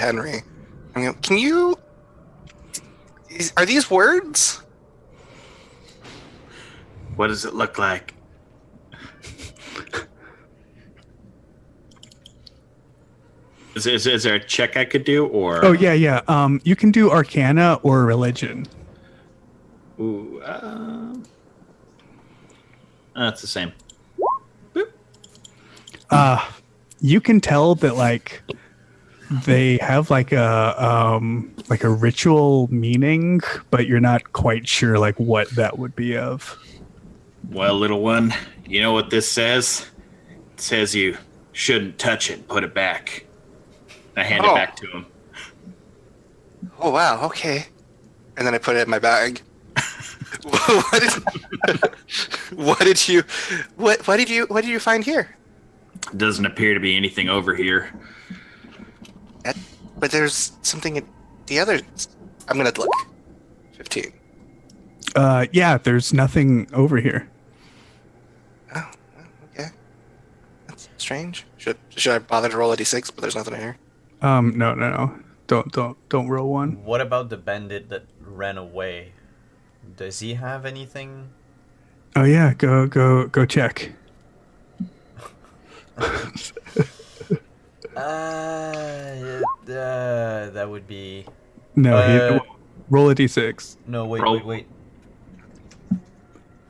Henry. I mean, can you? Are these words? What does it look like? Is there a check I could do, or? Oh yeah. You can do Arcana or Religion. Ooh, that's the same. Boop. You can tell that like they have like a ritual meaning, but you're not quite sure like what that would be of. Well, little one, you know what this says? It says you shouldn't touch it. Put it back. I hand it back to him. Oh wow, okay. And then I put it in my bag. What did you find here? Doesn't appear to be anything over here. But there's something at the other. I'm gonna look. 15. Yeah, there's nothing over here. Oh, okay. That's strange. Should I bother to roll a d6? But there's nothing here. No. Don't roll one. What about the bandit that ran away? Does he have anything? Oh yeah, go check. That would be... No, roll a d6. No, wait.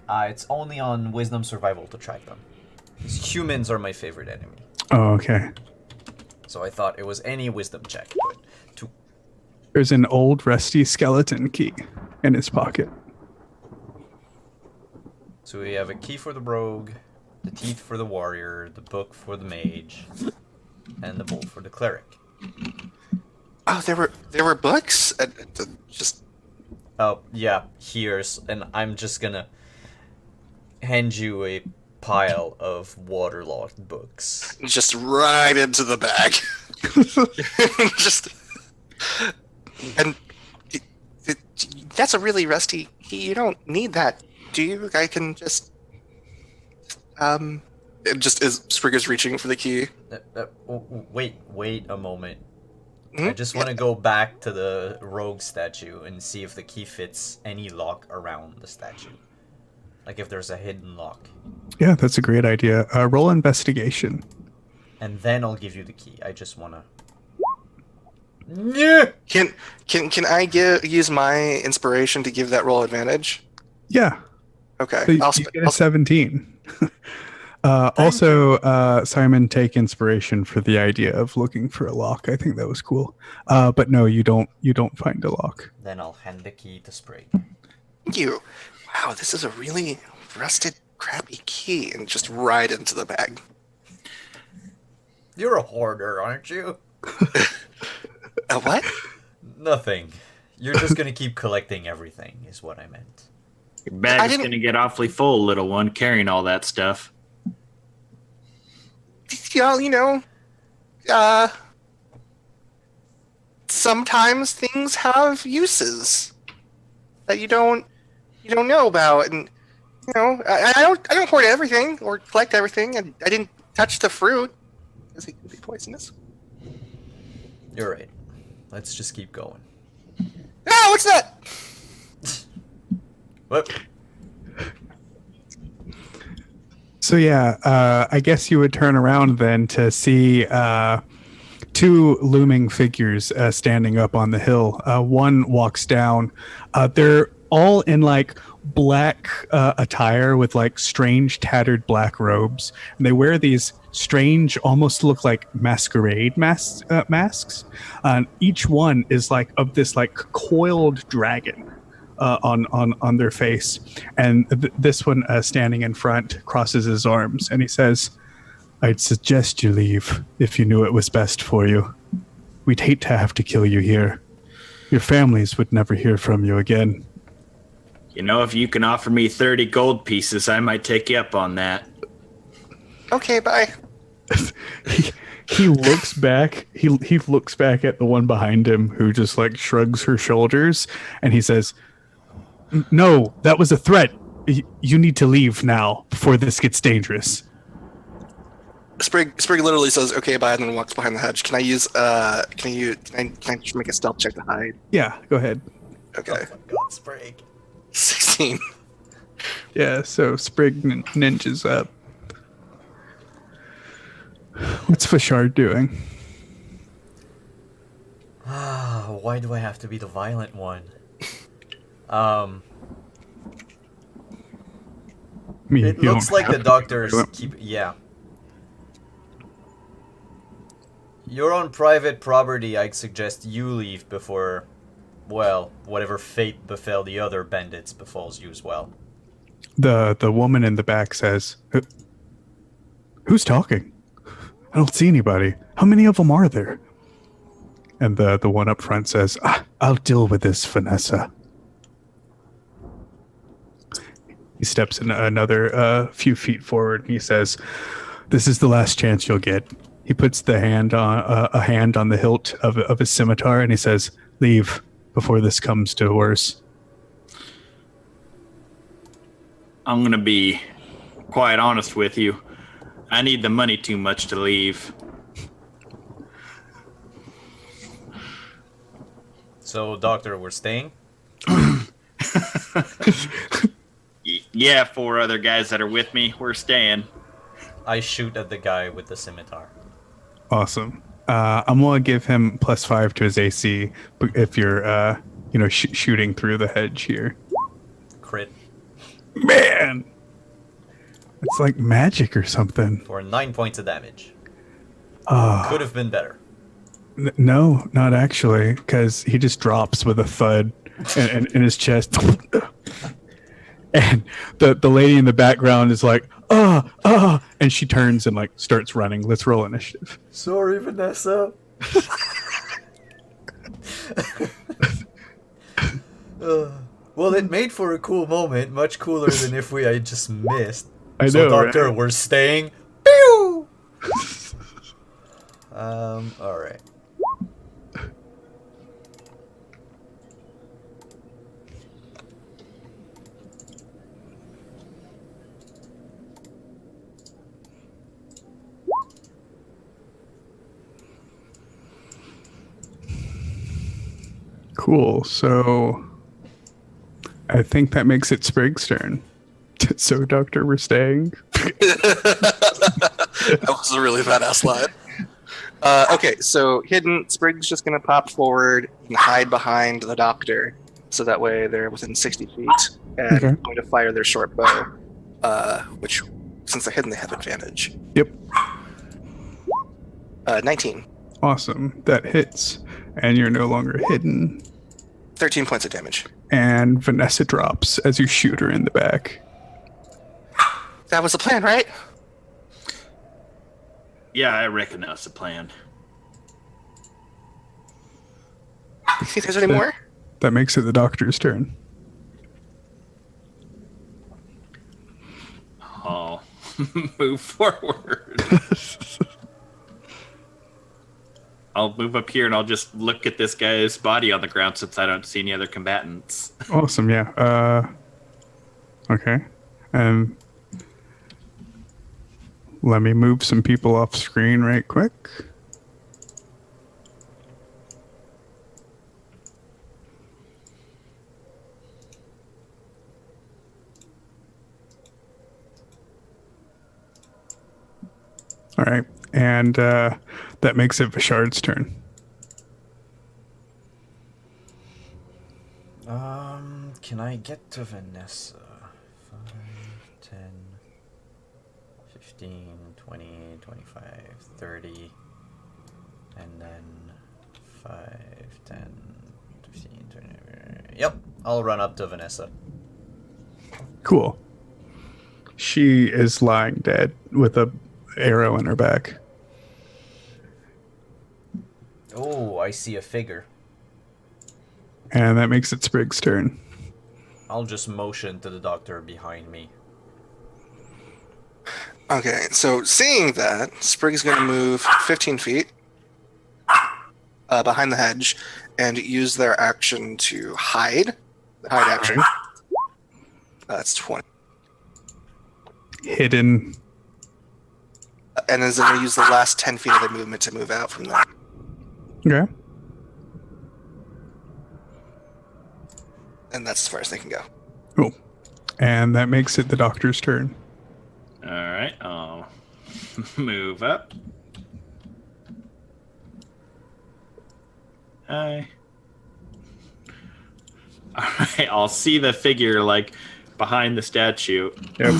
It's only on Wisdom Survival to track them. Humans are my favorite enemy. Oh, okay. So I thought it was any Wisdom check. But There's an old rusty skeleton key in his pocket. So we have a key for the rogue, the teeth for the warrior, the book for the mage, and the bolt for the cleric. Oh, there were books. Just. Oh yeah, here's, and I'm just gonna hand you a pile of waterlogged books. Just right into the bag. Just. And that's a really rusty key. You don't need that, do you? I can just. It just is. Sprigger's reaching for the key. Wait a moment. Mm-hmm. I just want to go back to the rogue statue and see if the key fits any lock around the statue. Like if there's a hidden lock. Yeah, that's a great idea. Roll investigation. And then I'll give you the key. I just want to... Yeah. Can I use my inspiration to give that roll advantage? Yeah. Okay. So you get a 17. Also, Simon, take inspiration for the idea of looking for a lock. I think that was cool. But no, you don't find a lock. Then I'll hand the key to Sprig. Thank you. Wow, this is a really rusted, crappy key, and just right into the bag. You're a hoarder, aren't you? A what? Nothing. You're just gonna keep collecting everything, is what I meant. Your bag is going to get awfully full, little one, carrying all that stuff. Sometimes things have uses that you don't know about, and I don't hoard everything or collect everything, and I didn't touch the fruit because it could be poisonous. You're right. Let's just keep going. No, what's that? What? So yeah, I guess you would turn around then to see two looming figures standing up on the hill. One walks down. They're all in like black attire with like strange tattered black robes, and they wear these strange, almost look like masquerade masks. Each one is like of this like coiled dragon. On their face, and this one standing in front crosses his arms and he says, "I'd suggest you leave if you knew it was best for you. We'd hate to have to kill you here. Your families would never hear from you again." If you can offer me 30 gold pieces, I might take you up on that. Okay, bye. He looks back. He looks back at the one behind him who just like shrugs her shoulders, and he says, "No, that was a threat. You need to leave now before this gets dangerous." Sprig literally says, "Okay, bye," and then walks behind the hedge. Can I use can I just make a stealth check to hide? Yeah, go ahead. Okay, Oh my god, Sprig. 16. Yeah, so Sprig ninjas up. What's Fashard doing? Why do I have to be the violent one? It looks like the doctors keep... Yeah. You're on private property. I suggest you leave before, well, whatever fate befell the other bandits befalls you as well. The woman in the back says, "Who's talking? I don't see anybody. How many of them are there?" And the one up front says, "I'll deal with this, Vanessa." He steps in another few feet forward. And he says, "This is the last chance you'll get." He puts the hand on a hand on the hilt of his scimitar, and he says, "Leave before this comes to worse." I'm gonna be quite honest with you. I need the money too much to leave. So, Doctor, we're staying? Yeah, 4 other guys that are with me, we're staying. I shoot at the guy with the scimitar. Awesome. I'm gonna give him +5 to his AC if you're shooting through the hedge here. Crit. Man, it's like magic or something. For 9 points of damage. Ah. Could have been better. No, not actually, because he just drops with a thud in his chest. And the lady in the background is like, and she turns and like starts running. Let's roll initiative. Sorry, Vanessa. Well, it made for a cool moment, much cooler than if I just missed. I So, know, Doctor, right? we're staying. Pew! Alright. Cool. So I think that makes it Sprig's turn. So, Doctor, we're staying. That was a really badass line. Okay, so hidden, Sprig's just going to pop forward and hide behind the doctor, so that way they're within 60 feet, and Okay. going to fire their short bow, which, since they're hidden, they have advantage. Yep. 19. Awesome. That hits. And you're no longer hidden. 13 points of damage. And Vanessa drops as you shoot her in the back. That was the plan, right? Yeah, I reckon that's the plan. You think there's any more? That makes it the Doctor's turn. Oh, move forward. I'll move up here and I'll just look at this guy's body on the ground since I don't see any other combatants. Awesome, yeah. Okay. Let me move some people off screen right quick. All right. And that makes it Vashard's turn. Can I get to Vanessa? 5, 10, 15, 20, 25, 30, and then 5, 10, 15, 20. Yep, I'll run up to Vanessa. Cool. She is lying dead with a arrow in her back. Oh, I see a figure. And that makes it Sprig's turn. I'll just motion to the doctor behind me. Okay, so seeing that, Sprig's going to move 15 feet behind the hedge and use their action to hide. The hide action. That's 20. Hidden. and is going to use the last 10 feet of the movement to move out from there. Okay. And that's as far as they can go. Cool. And that makes it the doctor's turn. All right, I'll move up. Hi. All right, I'll see the figure like behind the statue. Yep.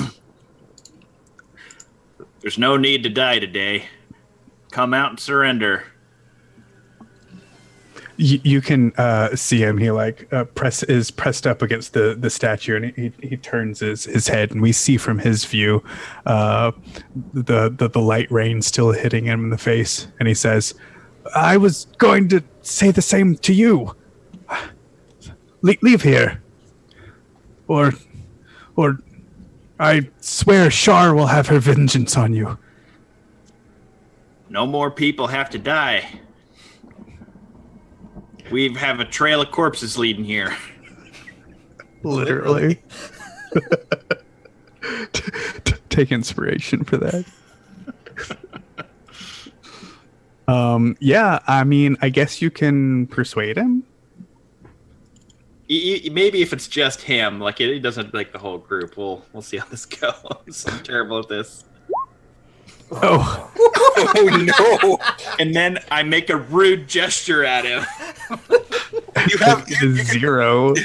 There's no need to die today. Come out and surrender. You can see him. He is pressed up against the statue, and he turns his head, and we see from his view the light rain still hitting him in the face, and he says, "I was going to say the same to you. Leave here, or I swear Shar will have her vengeance on you." No more people have to die. We have a trail of corpses leading here. Literally. Take inspiration for that. Yeah, I mean, I guess you can persuade him. Maybe if it's just him, like it doesn't like the whole group. We'll see how this goes. I'm terrible at this. Oh, Oh no! And then I make a rude gesture at him. You have it is 0.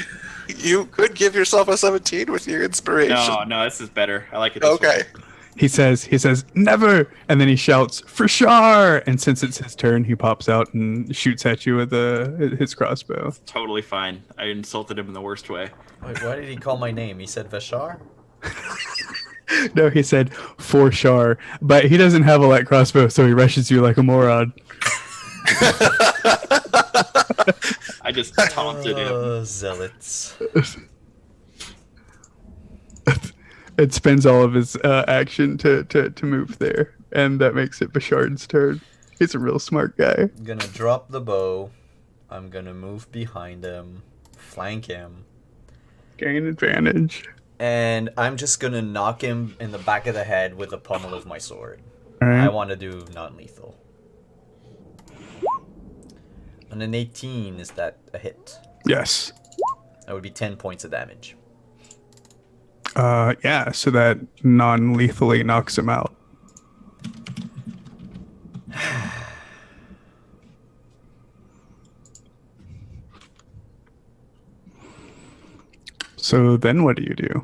you could give yourself a 17 with your inspiration. No, this is better. I like it. This Okay. way. He says, "Never!" And then he shouts, "For Shar!" And since it's his turn, he pops out and shoots at you with his crossbow. Totally fine. I insulted him in the worst way. Wait, why did he call my name? He said Vashar? No, he said, "For Shar." But he doesn't have a light crossbow, so he rushes you like a moron. I just taunted him. Zealots. It spends all of his action to move there, and that makes it Bashard's turn. He's a real smart guy. I'm gonna drop the bow. I'm gonna move behind him, flank him, Gain advantage. and I'm just gonna knock him in the back of the head with the pommel of my sword. All right. I want to do non-lethal. On an 18, is that a hit? Yes. That would be 10 points of damage. Yeah, so that non-lethally knocks him out. So then what do you do?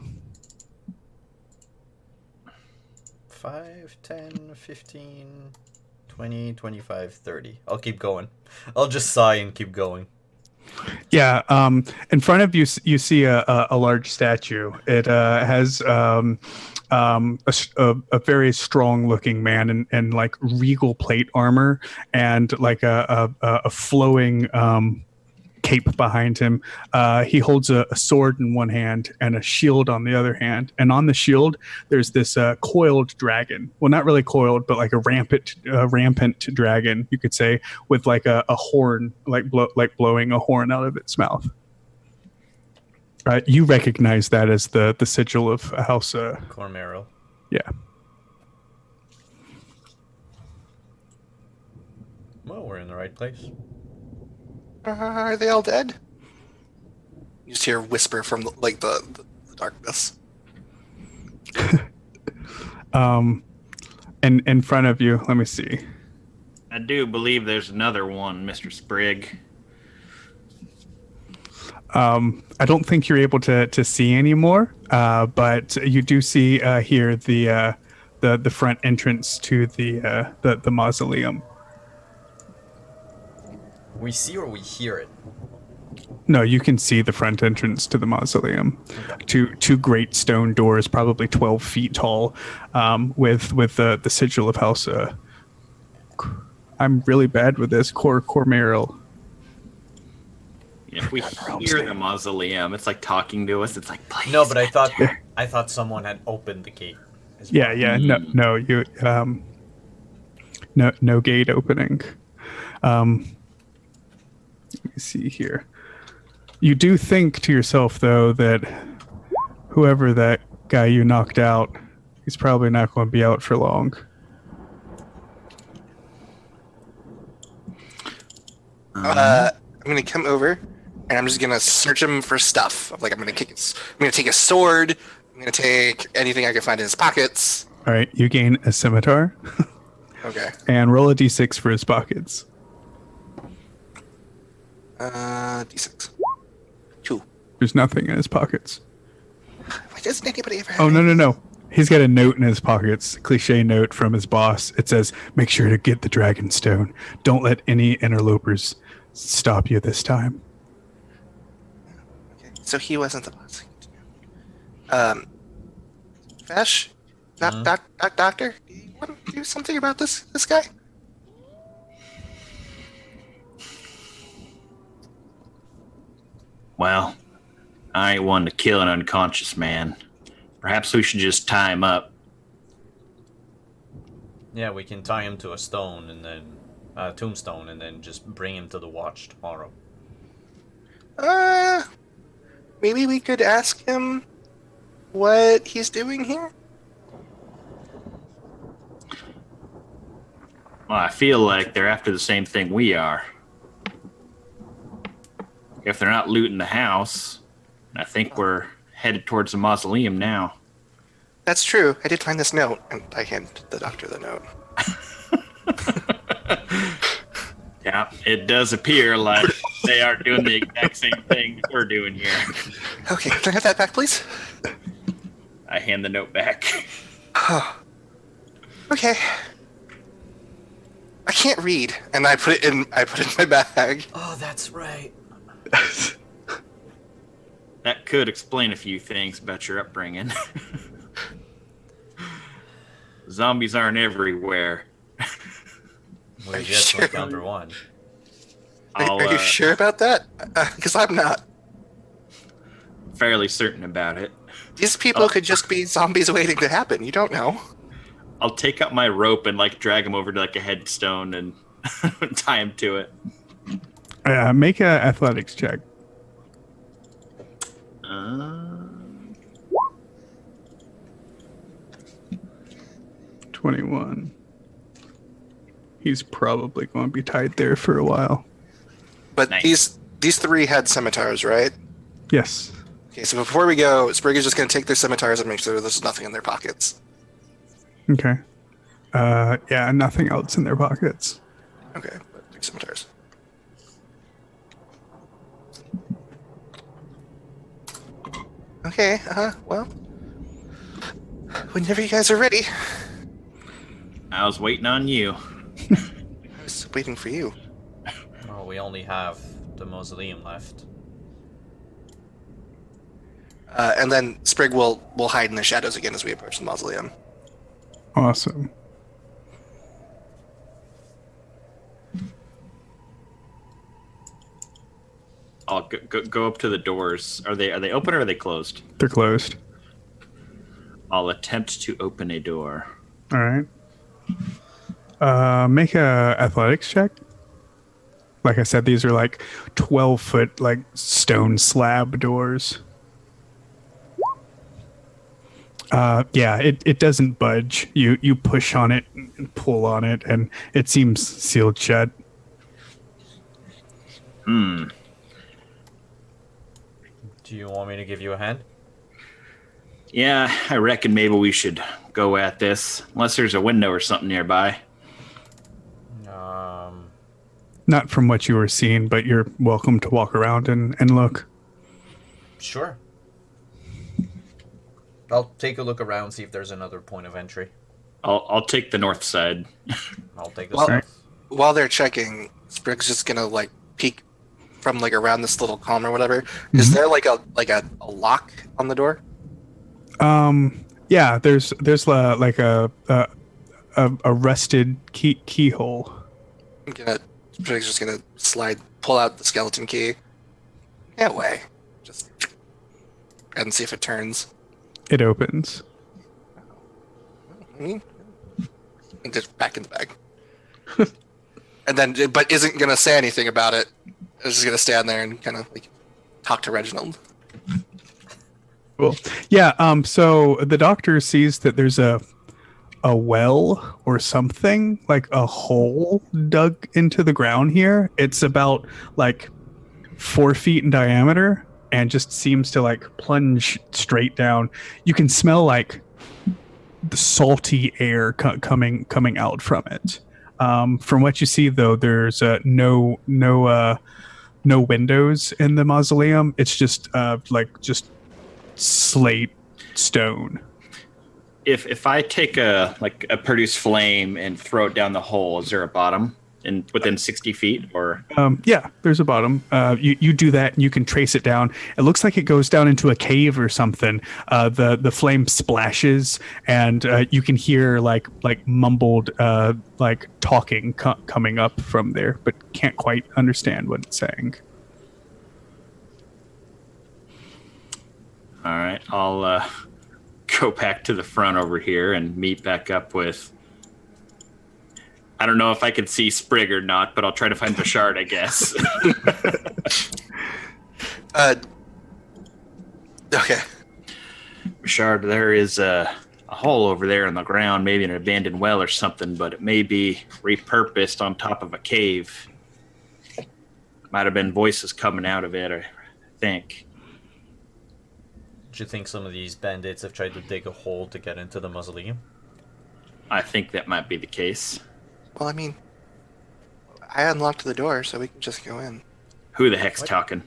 5, 10, 15, 20, 25, 30. I'll keep going. I'll just sigh and keep going. Yeah, in front of you, you see a large statue. It has a very strong-looking man in like regal plate armor and like a flowing cape behind him. He holds a sword in one hand and a shield on the other hand. And on the shield, there's this coiled dragon. Well, not really coiled, but like a rampant dragon, you could say, with like a horn, like blowing a horn out of its mouth. You recognize that as the sigil of House. Cormero. Yeah. Well, we're in the right place. Are they all dead? You just hear a whisper from the darkness. And in front of you, let me see. I do believe there's another one, Mr. Sprigg. I don't think you're able to see anymore, but you do see here the front entrance to the mausoleum. We see or we hear it? No, you can see the front entrance to the mausoleum. Two great stone doors, probably 12 feet tall, with the sigil of House. I'm really bad with this. Cormero. If we hear the mausoleum, it's like talking to us. It's like, please. No, but I thought someone had opened the gate. as well. Yeah. No, you. No gate opening. Let me see here. You do think to yourself, though, that whoever that guy you knocked out, he's probably not going to be out for long. I'm gonna come over, and I'm just gonna search him for stuff. Like I'm gonna take his sword. I'm gonna take anything I can find in his pockets. All right, you gain a scimitar. Okay. And roll a d6 for his pockets. D6. 2. There's nothing in his pockets. Why doesn't anybody ever have Oh, no. He's got a note in his pockets, cliche note from his boss. It says, make sure to get the dragon stone. Don't let any interlopers stop you this time. Okay, so he wasn't the boss. Fesh? Doctor? Do you want to do something about this guy? Well, I ain't one to kill an unconscious man. Perhaps we should just tie him up. Yeah, we can tie him to a stone and then tombstone, and then just bring him to the watch tomorrow. Maybe we could ask him what he's doing here? Well, I feel like they're after the same thing we are. If they're not looting the house, I think we're headed towards the mausoleum now. That's true. I did find this note, and I hand the doctor the note. Yeah, it does appear like they are doing the exact same thing we're doing here. Okay, can I have that back, please? I hand the note back. Okay. I can't read, and I put it in my bag. Oh, that's right. That could explain a few things about your upbringing. Zombies aren't everywhere. We just encountered one. Are you sure about that? Because I'm not. Fairly certain about it. These people could just be zombies waiting to happen. You don't know. I'll take up my rope and drag him over to a headstone and tie him to it. Make a athletics check. 21. He's probably going to be tied there for a while. But Nice. these three had scimitars, right? Yes. Okay, so before we go, Sprig is just going to take their scimitars and make sure there's nothing in their pockets. Okay. Yeah, nothing else in their pockets. Okay, but 3 scimitars. Okay, well, whenever you guys are ready. I was waiting on you. I was waiting for you. Oh, we only have the mausoleum left. And then Sprig will hide in the shadows again as we approach the mausoleum. Awesome. I'll go up to the doors. Are they open or are they closed? They're closed. I'll attempt to open a door. All right. Make a athletics check. Like I said, these are 12-foot stone slab doors. Yeah, it doesn't budge. You push on it and pull on it, and it seems sealed shut. Hmm. Do you want me to give you a hand? Yeah, I reckon maybe we should go at this. Unless there's a window or something nearby. Not from what you were seeing, but you're welcome to walk around and look. Sure. I'll take a look around, see if there's another point of entry. I'll take the north side. I'll take the Well, south. while they're checking, Sprig's just gonna peek from around this little column or whatever. Is there a lock on the door? Yeah, there's a rusted keyhole. Sprig's just gonna pull out the skeleton key. Yeah, way. Just and see if it turns. It opens. I mean, and just back in the bag. And then, but isn't gonna say anything about it. It's just gonna stand there and kind of talk to Reginald. Cool. Yeah. So the doctor sees that there's a a well or something, like a hole dug into the ground here. It's about like 4 feet in diameter and just seems to like plunge straight down. You can smell like the salty air coming out from it. From what you see, though, there's no windows in the mausoleum. It's just just slate stone. If I take a produce flame and throw it down the hole, is there a bottom within 60 feet or? Yeah, there's a bottom. You do that and you can trace it down. It looks like it goes down into a cave or something. The flame splashes and you can hear like mumbled like talking coming up from there, but can't quite understand what it's saying. All right, I'll go back to the front over here and meet back up with. I don't know if I can see Sprig or not, but I'll try to find Bashard, I guess. Okay. Bashard, there is a hole over there in the ground, maybe an abandoned well or something, but it may be repurposed on top of a cave. Might have been voices coming out of it, I think. Do you think some of these bandits have tried to dig a hole to get into the mausoleum? I think that might be the case. Well, I mean, I unlocked the door, so we can just go in. Who the heck's talking?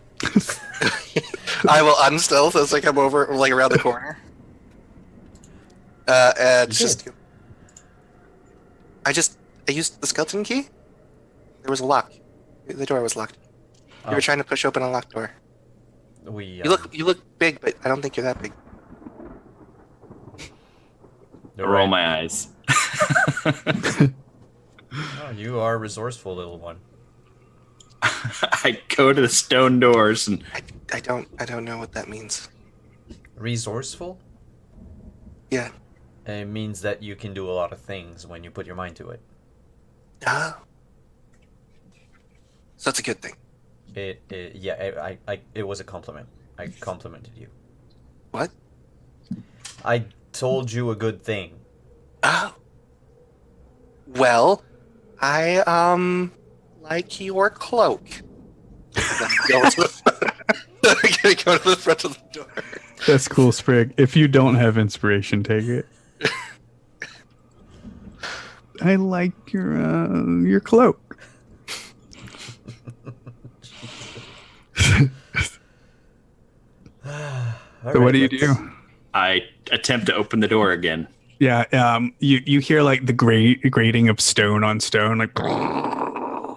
I will unstealth as I come over, like around the corner. And just, I used the skeleton key. There was a lock. The door was locked. You were trying to push open a locked door. You look big, but I don't think you're that big. Roll my eyes. Oh, you are resourceful, little one. I go to the stone doors and I don't know what that means. Resourceful? Yeah. It means that you can do a lot of things when you put your mind to it. So that's a good thing. It was a compliment. I complimented you. What? I told you a good thing. Oh. Well, I like your cloak. Go to the front of the door. That's cool, Sprig. If you don't have inspiration, take it. I like your cloak. So what do you do? I attempt to open the door again. Yeah, you hear like the grating of stone on stone, like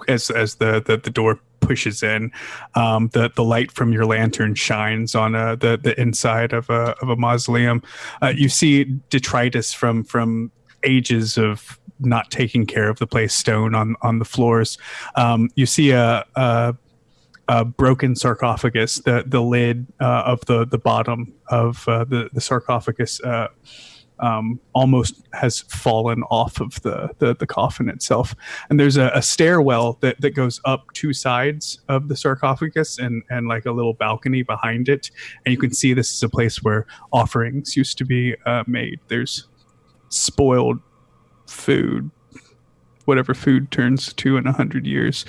as the door pushes in. The light from your lantern shines on the inside of a mausoleum. You see detritus from ages of not taking care of the place, stone on the floors. You see a broken sarcophagus. The lid of the bottom of the sarcophagus almost has fallen off of the coffin itself. And there's a stairwell that goes up 2 sides of the sarcophagus and like a little balcony behind it. And you can see this is a place where offerings used to be made. There's spoiled food, whatever food turns to in 100 years.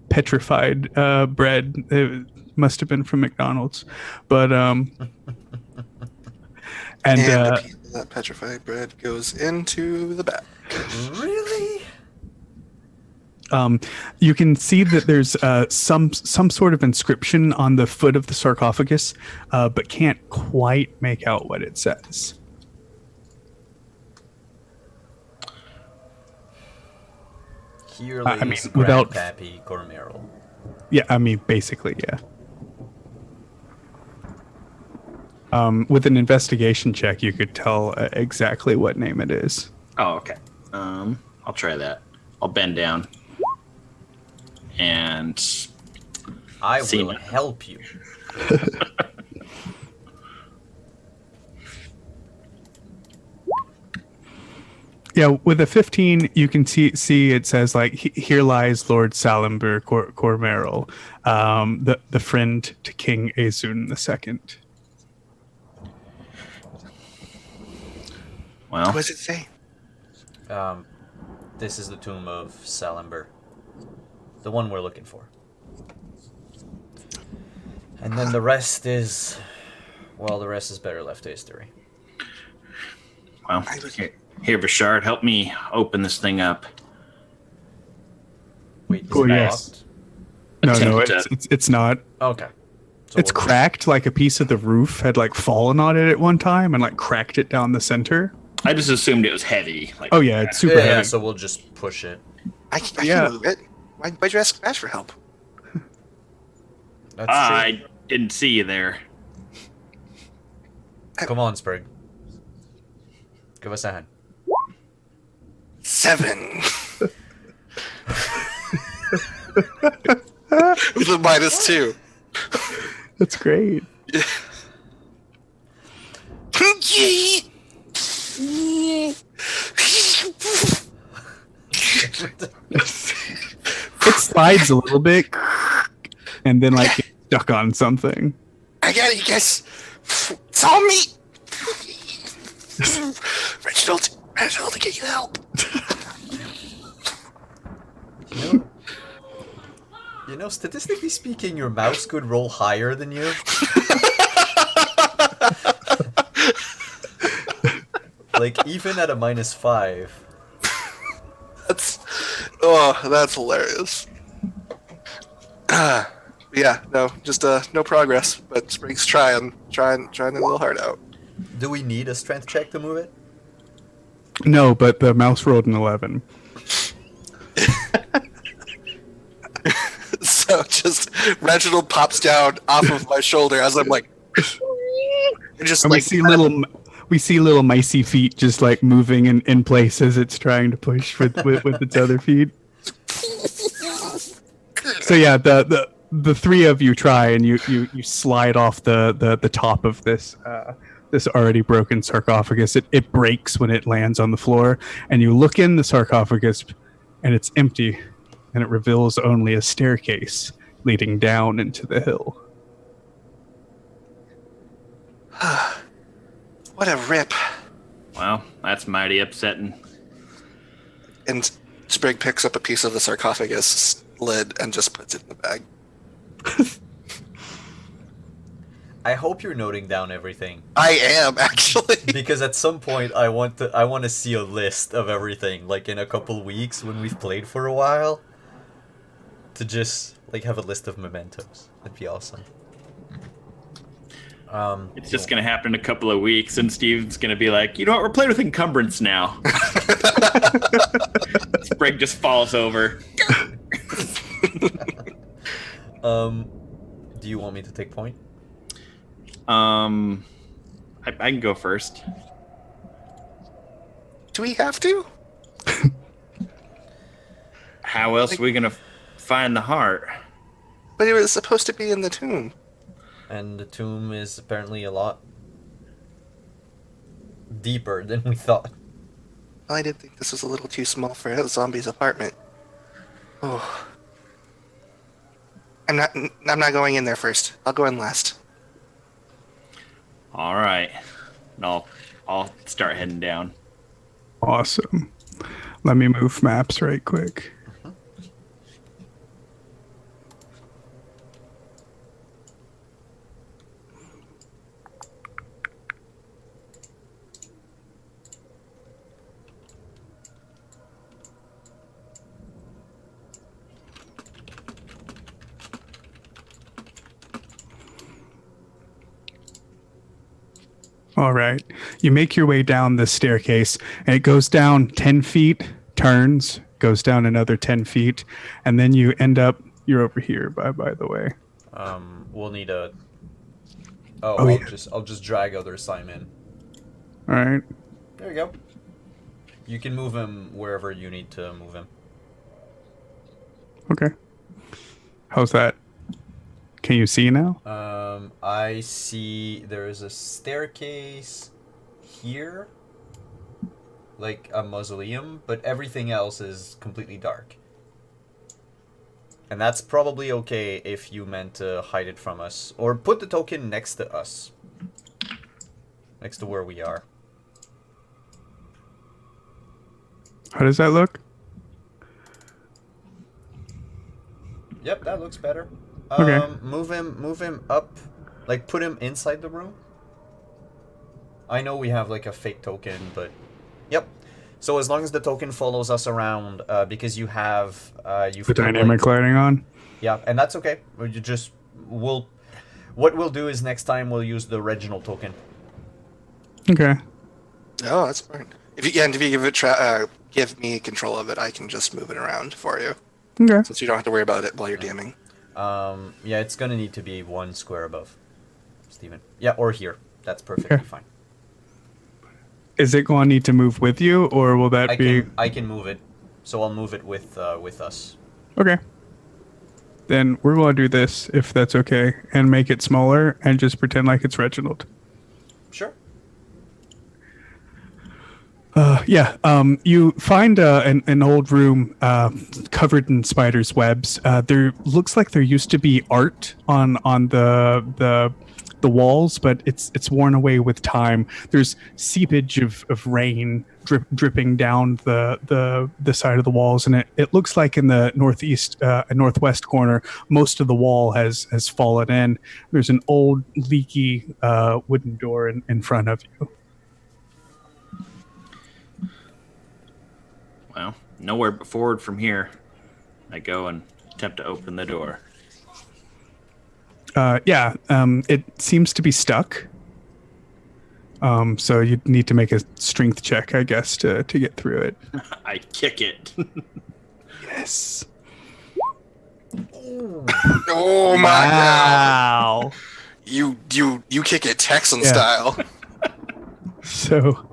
Petrified bread. It must have been from McDonald's, but and a piece of that petrified bread goes into the back. Really? You can see that there's some sort of inscription on the foot of the sarcophagus, but can't quite make out what it says. Here lives without Grandpappy Cormeral. Yeah, I mean, basically, yeah. With an investigation check, you could tell exactly what name it is. Oh, okay. I'll try that. I'll bend down. And I will help you. Yeah, with a 15, you can see it says like, "Here lies Lord Salimber Cormeral, the friend to King Azun II." Well, What does it say? This is the tomb of Salimber. The one we're looking for. And then the rest is... Well, the rest is better left to history. Well, here, Bashard, help me open this thing up. Wait, is Oh, it yes. locked? No, Attempt it's not. Okay. So It's cracked, like a piece of the roof had like fallen on it at one time and like cracked it down the center. I just assumed it was heavy. Like, Oh yeah, it's super Yeah, heavy. so we'll just push it. I can Yeah. move it. Why'd you ask Smash for help? That's true. I didn't see you there. Come on, Sprig. Give us a hand. 7. With a -2. That's great. It slides a little bit and then like gets stuck on something. I got it, you guys. It's on me. Reginald, to get you help. You know, statistically speaking, your mouse could roll higher than you. Like, even at a -5. That's hilarious. Yeah, no, just no progress. But Sprig's trying their little heart out. Do we need a strength check to move it? No, but the mouse rolled an 11. So just Reginald pops down off of my shoulder as I'm like, and just And like we see little micey feet just like moving in place as it's trying to push with its other feet. So yeah, the three of you try and you slide off the top of this this already broken sarcophagus. It breaks when it lands on the floor, and you look in the sarcophagus, and it's empty, and it reveals only a staircase leading down into the hill. what a rip. Well, that's mighty upsetting. And Sprig picks up a piece of the sarcophagus lid and just puts it in the bag. I hope you're noting down everything. I am actually. Because at some point I want to see a list of everything, like in a couple weeks when we've played for a while. To just like have a list of mementos. That'd be awesome. It's just going to happen in a couple of weeks, and Steve's going to be like, you know what, we're playing with encumbrance now. Sprig just falls over. Do you want me to take point? I can go first. Do we have to? How else are we going to find the heart? But it was supposed to be in the tomb. And the tomb is apparently a lot deeper than we thought. Well, I did think this was a little too small for a zombie's apartment. Oh. I'm not going in there first. I'll go in last. All right. I'll start heading down. Awesome. Let me move maps right quick. All right. You make your way down the staircase, and it goes down 10 feet, turns, goes down another 10 feet, and then you end up, you're over here, by the way. We'll need a... Yeah. I'll just drag other Simon. All right. There you go. You can move him wherever you need to move him. Okay. How's that? Can you see now? I see there is a staircase here, like a mausoleum, but everything else is completely dark. And that's probably okay if you meant to hide it from us, or put the token next to us, next to where we are. How does that look? Yep, that looks better. Okay. Move him up, like put him inside the room. I know we have like a fake token, but yep. So as long as the token follows us around, because you have you've The put, dynamic lighting on. yeah, and that's okay. What we'll do is next time we'll use the original token. Okay. Oh, that's fine. If you give it give me control of it, I can just move it around for you, Okay. since you don't have to worry about it while you're DMing. Yeah, it's gonna need to be 1 square above, Steven. Yeah, or here. That's perfectly Okay. fine. Is it going to need to move with you, or will that be? I can move it, so I'll move it with us. Okay. Then we're going to do this, if that's okay, and make it smaller and just pretend like it's Reginald. Sure. Yeah. You find an old room covered in spiders' webs. There looks like there used to be art on the walls, but it's worn away with time. There's seepage of rain dripping down the side of the walls, and it looks like in the northwest corner, most of the wall has fallen in. There's an old leaky wooden door in front of you. Well, nowhere but forward from here. I go and attempt to open the door. Yeah, it seems to be stuck. So you need to make a strength check, I guess, to get through it. I kick it. Yes. Oh my Wow. god! You kick it Texan Yeah. style. So,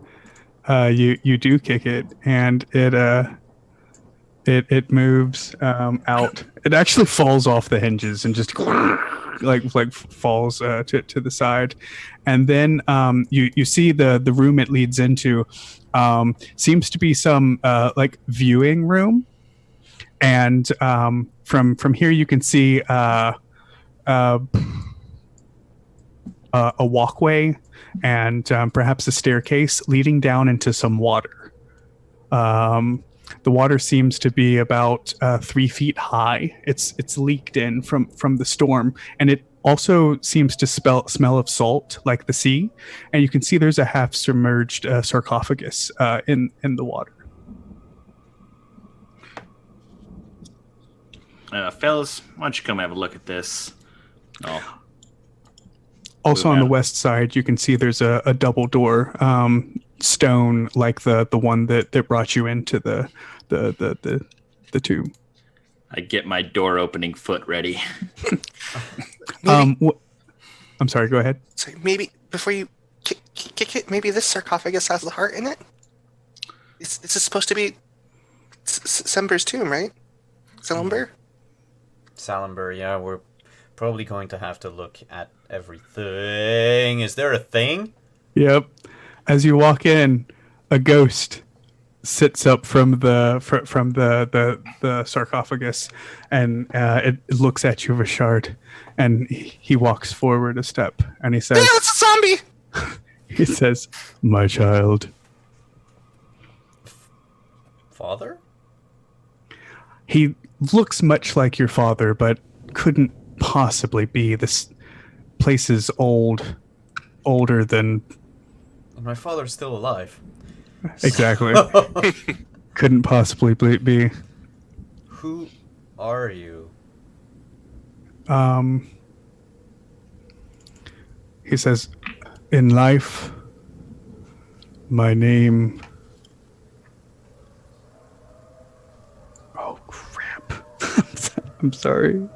you do kick it, and it moves out. It actually falls off the hinges and just like falls to the side, and then you see the room it leads into seems to be some like viewing room, and from here you can see a walkway and perhaps a staircase leading down into some water. The water seems to be about 3 feet high. It's leaked in from the storm, and it also seems to smell of salt, like the sea. And you can see there's a half submerged sarcophagus in the water. Fellas, why don't you come have a look at this? Oh, Also Move on the out. west side, you can see there's a double door, stone, like the one that brought you into the tomb. I get my door opening foot ready. I'm sorry. Go ahead. So maybe before you kick it, maybe this sarcophagus has the heart in it. This is supposed to be Sember's tomb, right? Salamber? Salamber, yeah, we're probably going to have to look at everything. Is there a thing? Yep. As you walk in, a ghost sits up from the sarcophagus, and it looks at you, Vishard, and he walks forward a step, and he says, Yeah, it's a zombie! he says, "My child." Father? He looks much like your father, but couldn't possibly be. This place is older than My father's still alive. exactly. Couldn't possibly be. Who are you? He says, "In life, my name." Oh crap! I'm sorry.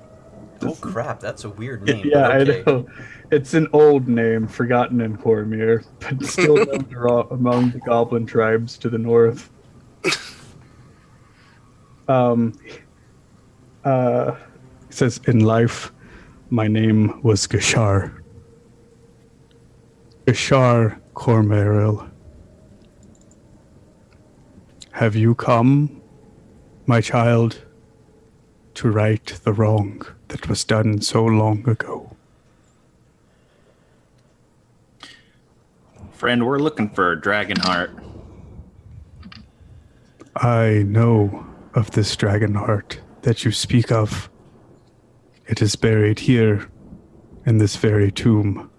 Oh crap, that's a weird name. Yeah, but okay. I know. It's an old name, forgotten in Cormyr, but still known among the goblin tribes to the north. He says, "In life, my name was Gashar. Gashar Cormyril. Have you come, my child, to right the wrong that was done so long ago?" Friend, we're looking for a dragon heart. I know of this dragon heart that you speak of. It is buried here in this very tomb.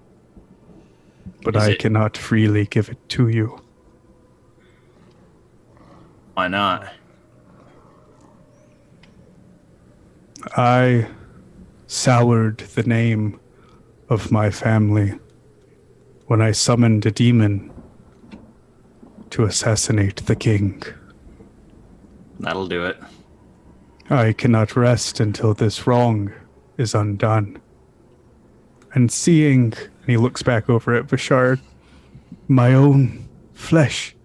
But Is I it? cannot freely give it to you. Why not? I soured the name of my family when I summoned a demon to assassinate the king. That'll do it. I cannot rest until this wrong is undone. And seeing, and he looks back over at Vishard, my own flesh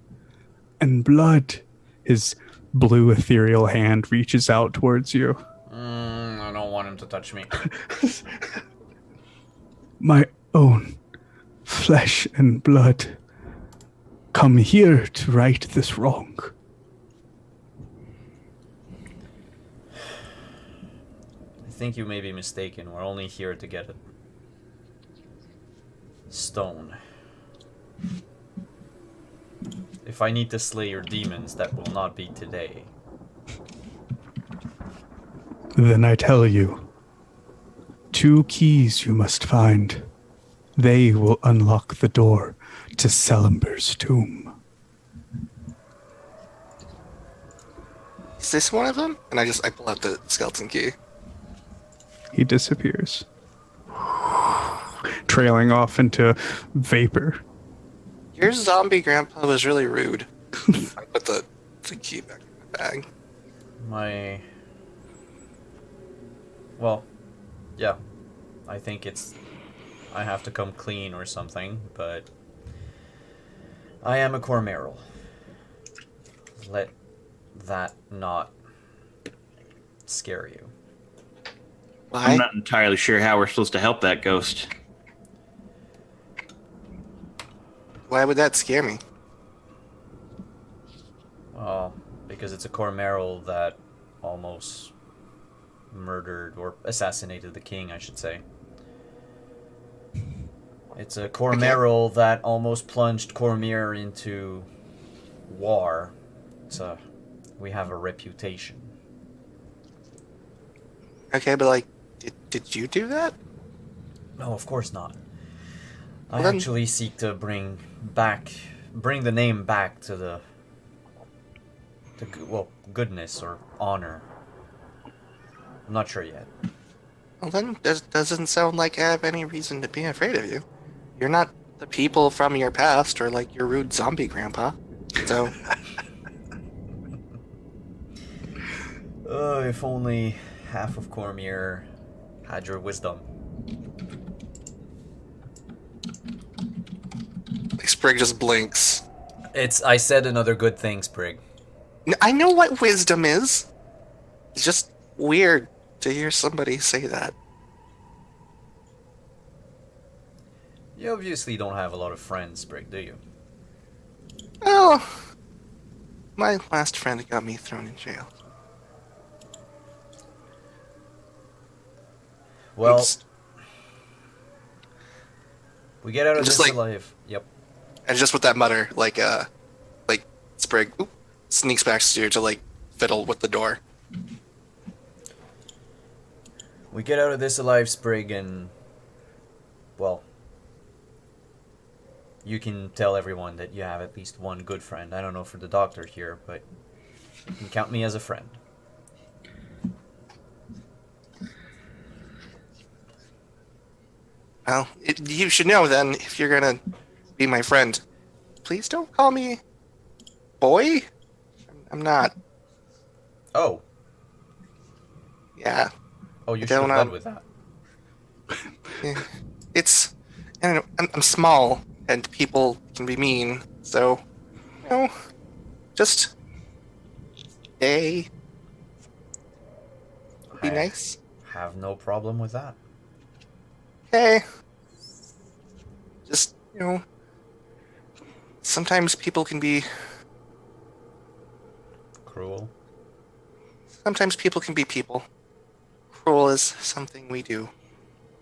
and blood, his blue ethereal hand reaches out towards you. I don't want him to touch me. My own flesh and blood come here to right this wrong. I think you may be mistaken. We're only here to get a stone. If I need to slay your demons, that will not be today. Then I tell you, 2 keys you must find. They will unlock the door to Selimber's tomb. Is this one of them? And I pull out the skeleton key. He disappears, trailing off into vapor. Your zombie grandpa was really rude. I put the key back in the bag. Well, yeah. I think I have to come clean or something, but I am a Cormeral. Let that not scare you. Why? I'm not entirely sure how we're supposed to help that ghost. Why would that scare me? Well, because it's a Cormeral that almost murdered or assassinated the king, I should say. It's a Cormeral that almost plunged Cormyr into war. We have a reputation. Okay, but like, did you do that? No, of course not. I Well, then- actually seek to bring the name back to goodness or honor. I'm not sure yet. Well, then doesn't sound like I have any reason to be afraid of you. You're not the people from your past or like your rude zombie grandpa. So, If only half of Cormyr had your wisdom. like, Sprig just blinks. I said another good thing, Sprig. I know what wisdom is. It's just weird to hear somebody say that. You obviously don't have a lot of friends, Sprig, do you? Well, my last friend got me thrown in jail. Well, Oops. we get out of Just this like- alive. Yep. And just with that mutter, like Sprig sneaks back to you to like fiddle with the door. We get out of this alive, Sprig, and well, you can tell everyone that you have at least one good friend. I don't know for the doctor here, but you can count me as a friend. Well, you should know then, if you're gonna be my friend, please don't call me boy. I'm not. Oh, Yeah. you I should have don't led know. with that. Yeah. It's, I don't know, I'm small and people can be mean, so, just stay. Be I nice. have no problem with that. Hey. Just, sometimes people can be, Cruel. sometimes people can be people. Cruel is something we do.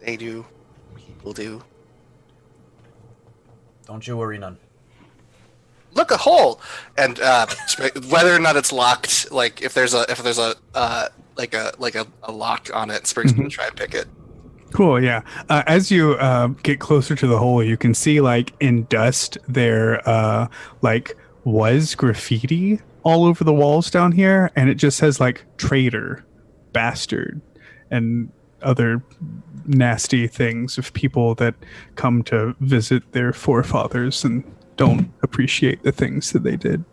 They do. People do. Don't you worry none. look, a hole, and whether or not it's locked, like if there's a lock on it, Sprig's gonna try and pick it. Cool, yeah. As you get closer to the hole, you can see like in dust there like was graffiti all over the walls down here, and it just says like traitor, bastard, and other nasty things of people that come to visit their forefathers and don't appreciate the things that they did.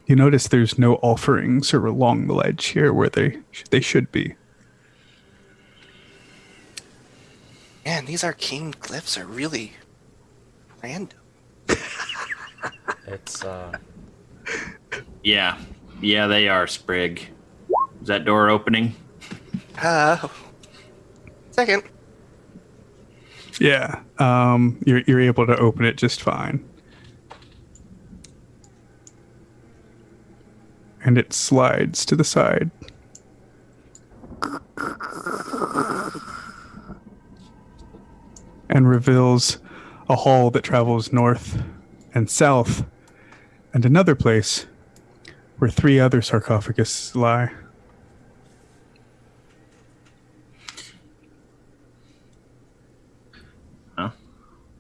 You notice there's no offerings or along the ledge here where they should be. Man, these arcane glyphs are really random. It's Yeah, they are, Sprig. Is that door opening? Second. Yeah, you're able to open it just fine. And it slides to the side. And reveals a hall that travels north and south, and another place where 3 other sarcophagus lie.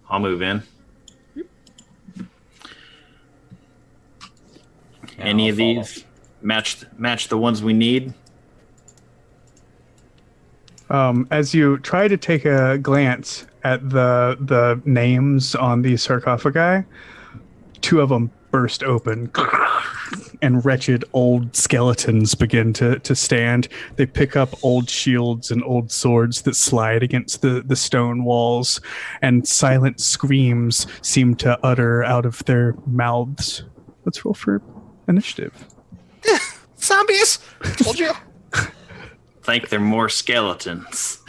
I'll move in. Any I'll of these match the ones we need? As you try to take a glance at the names on these sarcophagi, 2 of them burst open, and wretched old skeletons begin to stand. They pick up old shields and old swords that slide against the stone walls, and silent screams seem to utter out of their mouths. Let's roll for initiative. Zombies! Told you. Think they're more skeletons.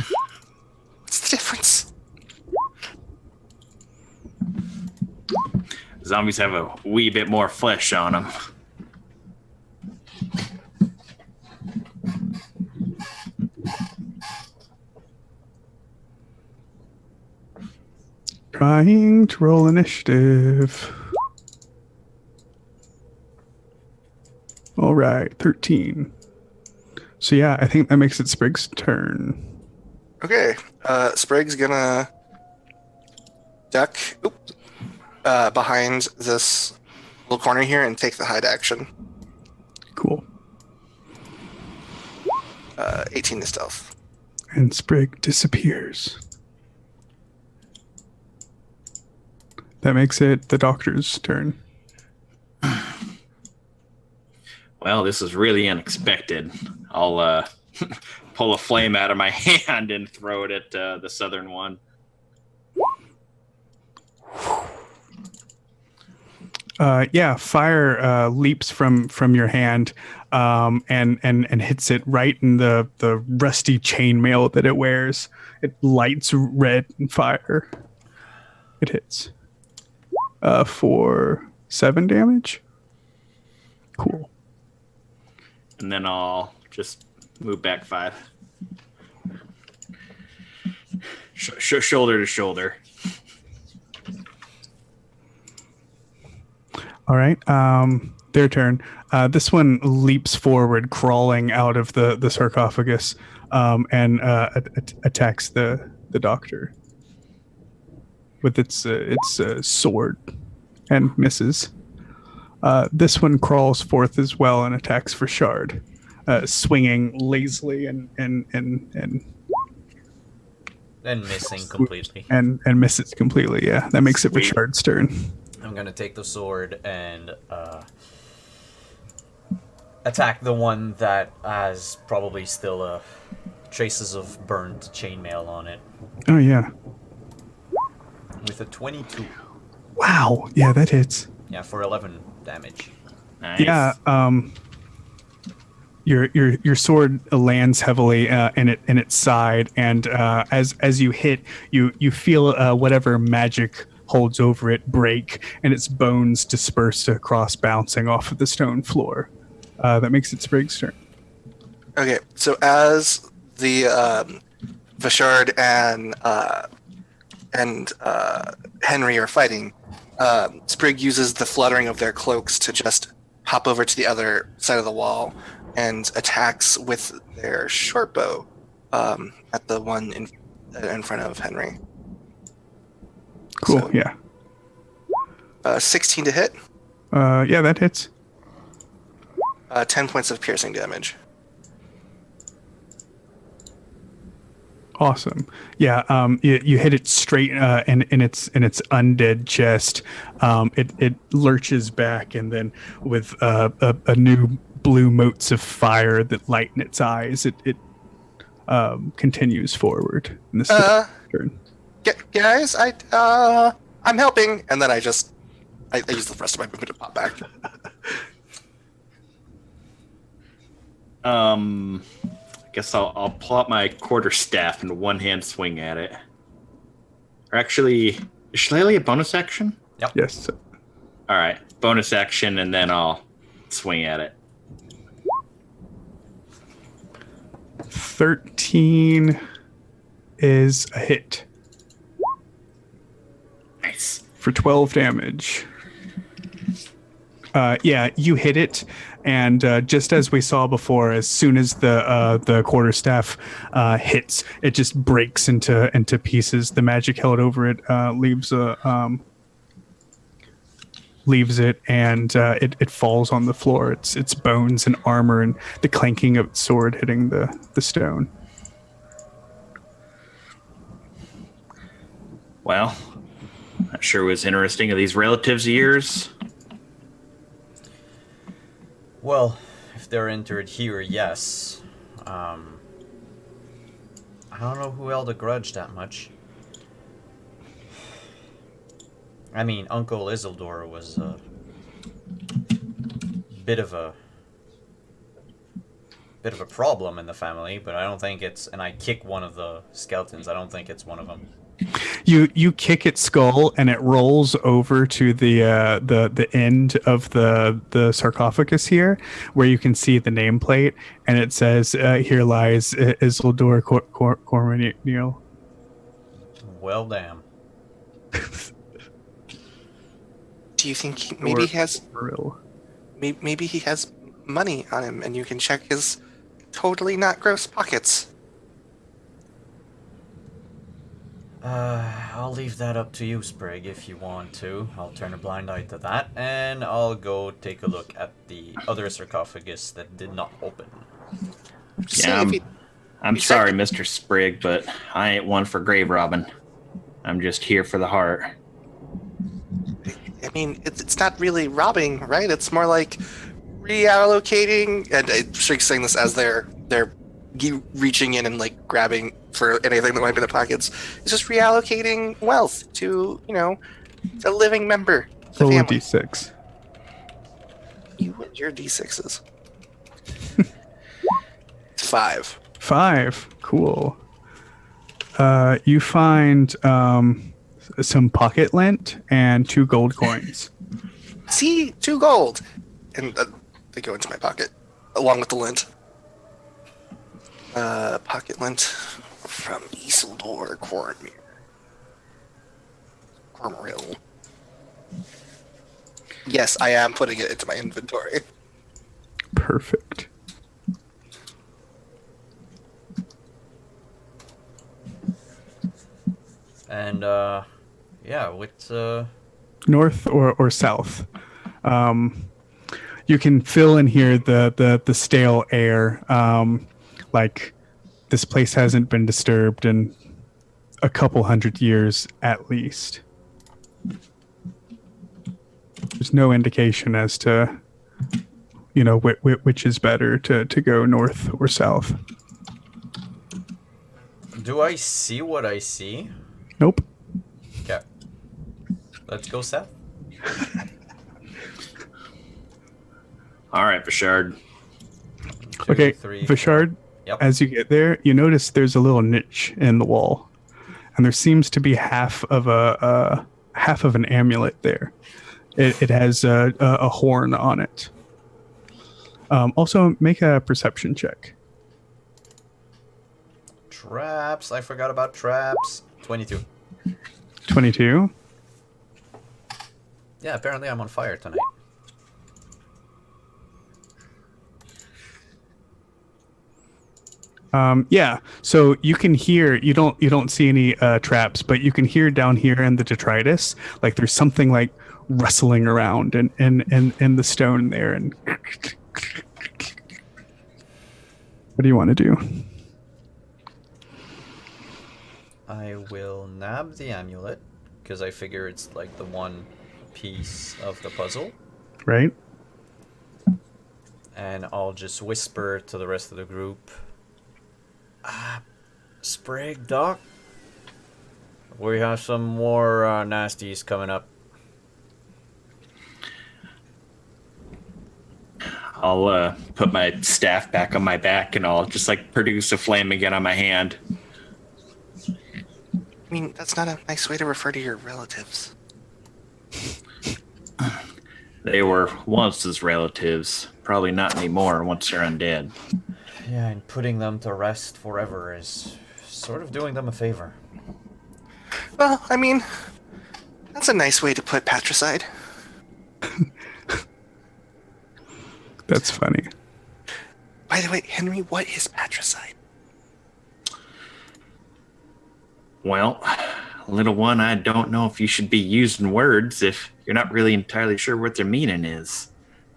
What's the difference? Zombies have a wee bit more flesh on them. Trying to roll initiative. All right, 13. So yeah, I think that makes it Sprig's turn. Okay, Sprig's gonna duck behind this little corner here and take the hide action. Cool. 18 to stealth. And Sprig disappears. That makes it the doctor's turn. Well, this is really unexpected. I'll pull a flame out of my hand and throw it at the southern one. Fire leaps from your hand and hits it right in the rusty chainmail that it wears. It lights red and fire. It hits for 7 damage. Cool. And then I'll just move back 5. Shoulder to shoulder. All right. Their turn. This one leaps forward, crawling out of the sarcophagus, and attacks the doctor with its sword and misses. This one crawls forth as well and attacks for Shard, swinging lazily and missing completely. and misses completely. Yeah, that makes it for Shard's turn. I'm gonna take the sword and attack the one that has probably still traces of burned chainmail on it. Oh yeah. With a 22. Wow. Yeah, that hits. Yeah, for 11 damage. Nice. Yeah. Your sword lands heavily in its side, and as you hit, you feel whatever magic holds over it break, and its bones disperse across, bouncing off of the stone floor. That makes it Sprig's turn. Okay, so as the Vashard and Henry are fighting, Sprig uses the fluttering of their cloaks to just hop over to the other side of the wall and attacks with their short bow at the one in front of Henry. Cool. So, Yeah. 16 to hit. Yeah, that hits. 10 points of piercing damage. Awesome. Yeah. You hit it straight in its undead chest. It lurches back, and then with a new blue motes of fire that lighten its eyes, it continues forward. In this turn. Guys, I'm helping, and then I use the rest of my movement to pop back. I guess I'll pull out my quarterstaff and one hand swing at it. Or actually, is Shillelagh a bonus action? Yep. Yes. All right, bonus action, and then I'll swing at it. 13 is a hit Nice. for 12 damage. Yeah, you hit it, and just as we saw before, as soon as the quarterstaff hits, it just breaks into pieces. The magic held over it leaves it, and it falls on the floor. Its bones and armor and the clanking of its sword hitting the stone. Well, that sure was interesting. Are these relatives of yours? Well, if they're entered here, yes. I don't know who held a grudge that much. I mean, Uncle Isildur was a bit of a problem in the family, but I don't think it's. And I kick one of the skeletons. I don't think it's one of them. You kick its skull, and it rolls over to the end of the sarcophagus here, where you can see the nameplate, and it says, "Here lies Isildur Corminiel." Well, damn. Do you think maybe he has Brill. maybe he has money on him, and you can check his totally not gross pockets? I'll leave that up to you, Sprig, if you want to. I'll turn a blind eye to that, and I'll go take a look at the other sarcophagus that did not open. Yeah, I'm sorry, Mr. Sprigg, but I ain't one for grave robbing. I'm just here for the heart. I mean, it's not really robbing, right? It's more like reallocating. And Strig's saying this as they're reaching in and like grabbing for anything that might be in the pockets. It's just reallocating wealth to, a living member of the Roll a family. d6. You and your d6s. 5. 5. Cool. You find some pocket lint and 2 gold coins. See? 2 gold. And they go into my pocket, along with the lint. Pocket lint from Isildur Cormoril. Yes, I am putting it into my inventory. Perfect. And, yeah, with, North or south. You can feel in here the stale air. Like this place hasn't been disturbed in a couple hundred years at least. There's no indication as to, which is better to go north or south. do I see what I see? Nope. Okay. Let's go south. All right, Bashard. Okay, 3, Vishard, Yep. as you get there, you notice there's a little niche in the wall, and there seems to be half of an amulet there. It has a horn on it. Also, make a perception check. Traps. I forgot about traps. 22. 22. Yeah, apparently I'm on fire tonight. Yeah, so you can hear, you don't see any traps, but you can hear down here in the detritus, like there's something like rustling around in the stone there. And what do you want to do? I will nab the amulet, because I figure it's like the one piece of the puzzle. Right? And I'll just whisper to the rest of the group. Sprig, Doc. We have some more nasties coming up. I'll put my staff back on my back and I'll just like produce a flame again on my hand. I mean, that's not a nice way to refer to your relatives. They were once as relatives, probably not anymore once they're undead. Yeah, and putting them to rest forever is sort of doing them a favor. Well, I mean, that's a nice way to put patricide. That's funny. By the way, Henry, what is patricide? Well, little one, I don't know if you should be using words if you're not really entirely sure what their meaning is.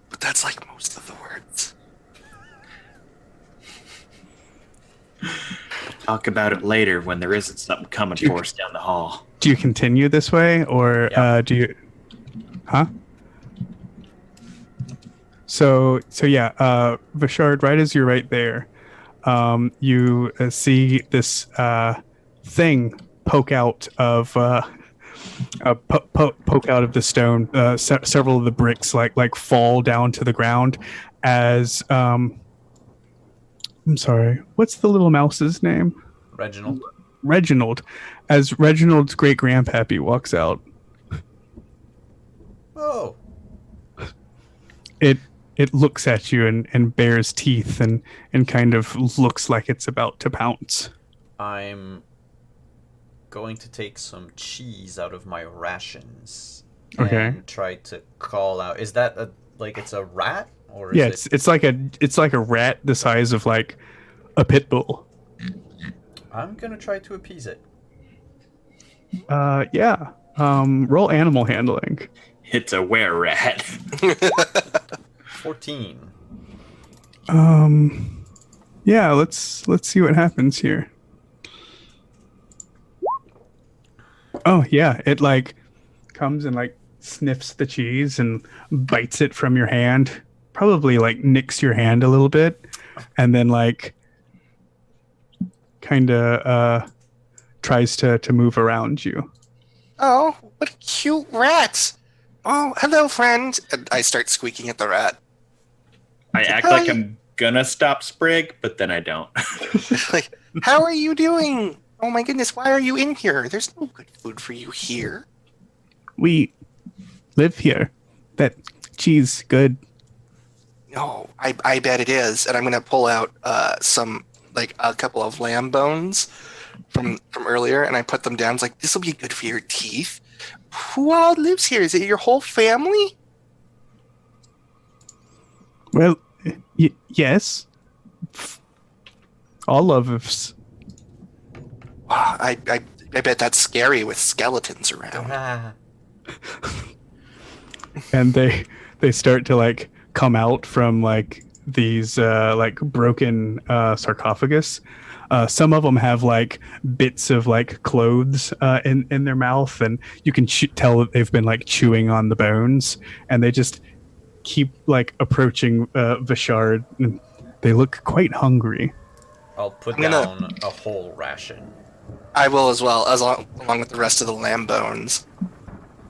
But that's like most of the words. Talk about it later when there isn't something coming for us down the hall. Do you continue this way, or Yeah. do you? Huh? So yeah, Vishard, right as you're right there, you see this thing poke out of poke out of the stone. Several of the bricks like fall down to the ground as I'm sorry, what's the little mouse's name? Reginald. Reginald, as Reginald's great grandpappy walks out. Oh. It looks at you and bares teeth and kind of looks like it's about to pounce. I'm going to take some cheese out of my rations. Okay. And try to call out. Is that it's a rat? Or Yeah, is it's like a rat the size of like a pit bull. I'm gonna try to appease it. Yeah. Roll animal handling. It's a were-rat. 14. Yeah, let's see what happens here. Oh yeah, it like comes and like sniffs the cheese and bites it from your hand. Probably like nicks your hand a little bit, and then like kind of tries to move around you. Oh, what a cute rat! Oh, hello, friend. And I start squeaking at the rat. I act like I'm gonna stop Sprig, but then I don't. Like, how are you doing? Oh my goodness, why are you in here? There's no good food for you here. We live here. That cheese good. Oh, I bet it is. And I'm gonna pull out some like a couple of lamb bones from earlier, and I put them down. It's like, this will be good for your teeth. Who all lives here? Is it your whole family? Well, yes. All of us. Wow, I bet that's scary with skeletons around. Ah. And they start to like come out from like these like broken sarcophagus. Some of them have like bits of like clothes in their mouth, and you can tell that they've been like chewing on the bones, and they just keep like approaching Vishard, and they look quite hungry. I'll put down a whole ration. I will as well, along with the rest of the lamb bones,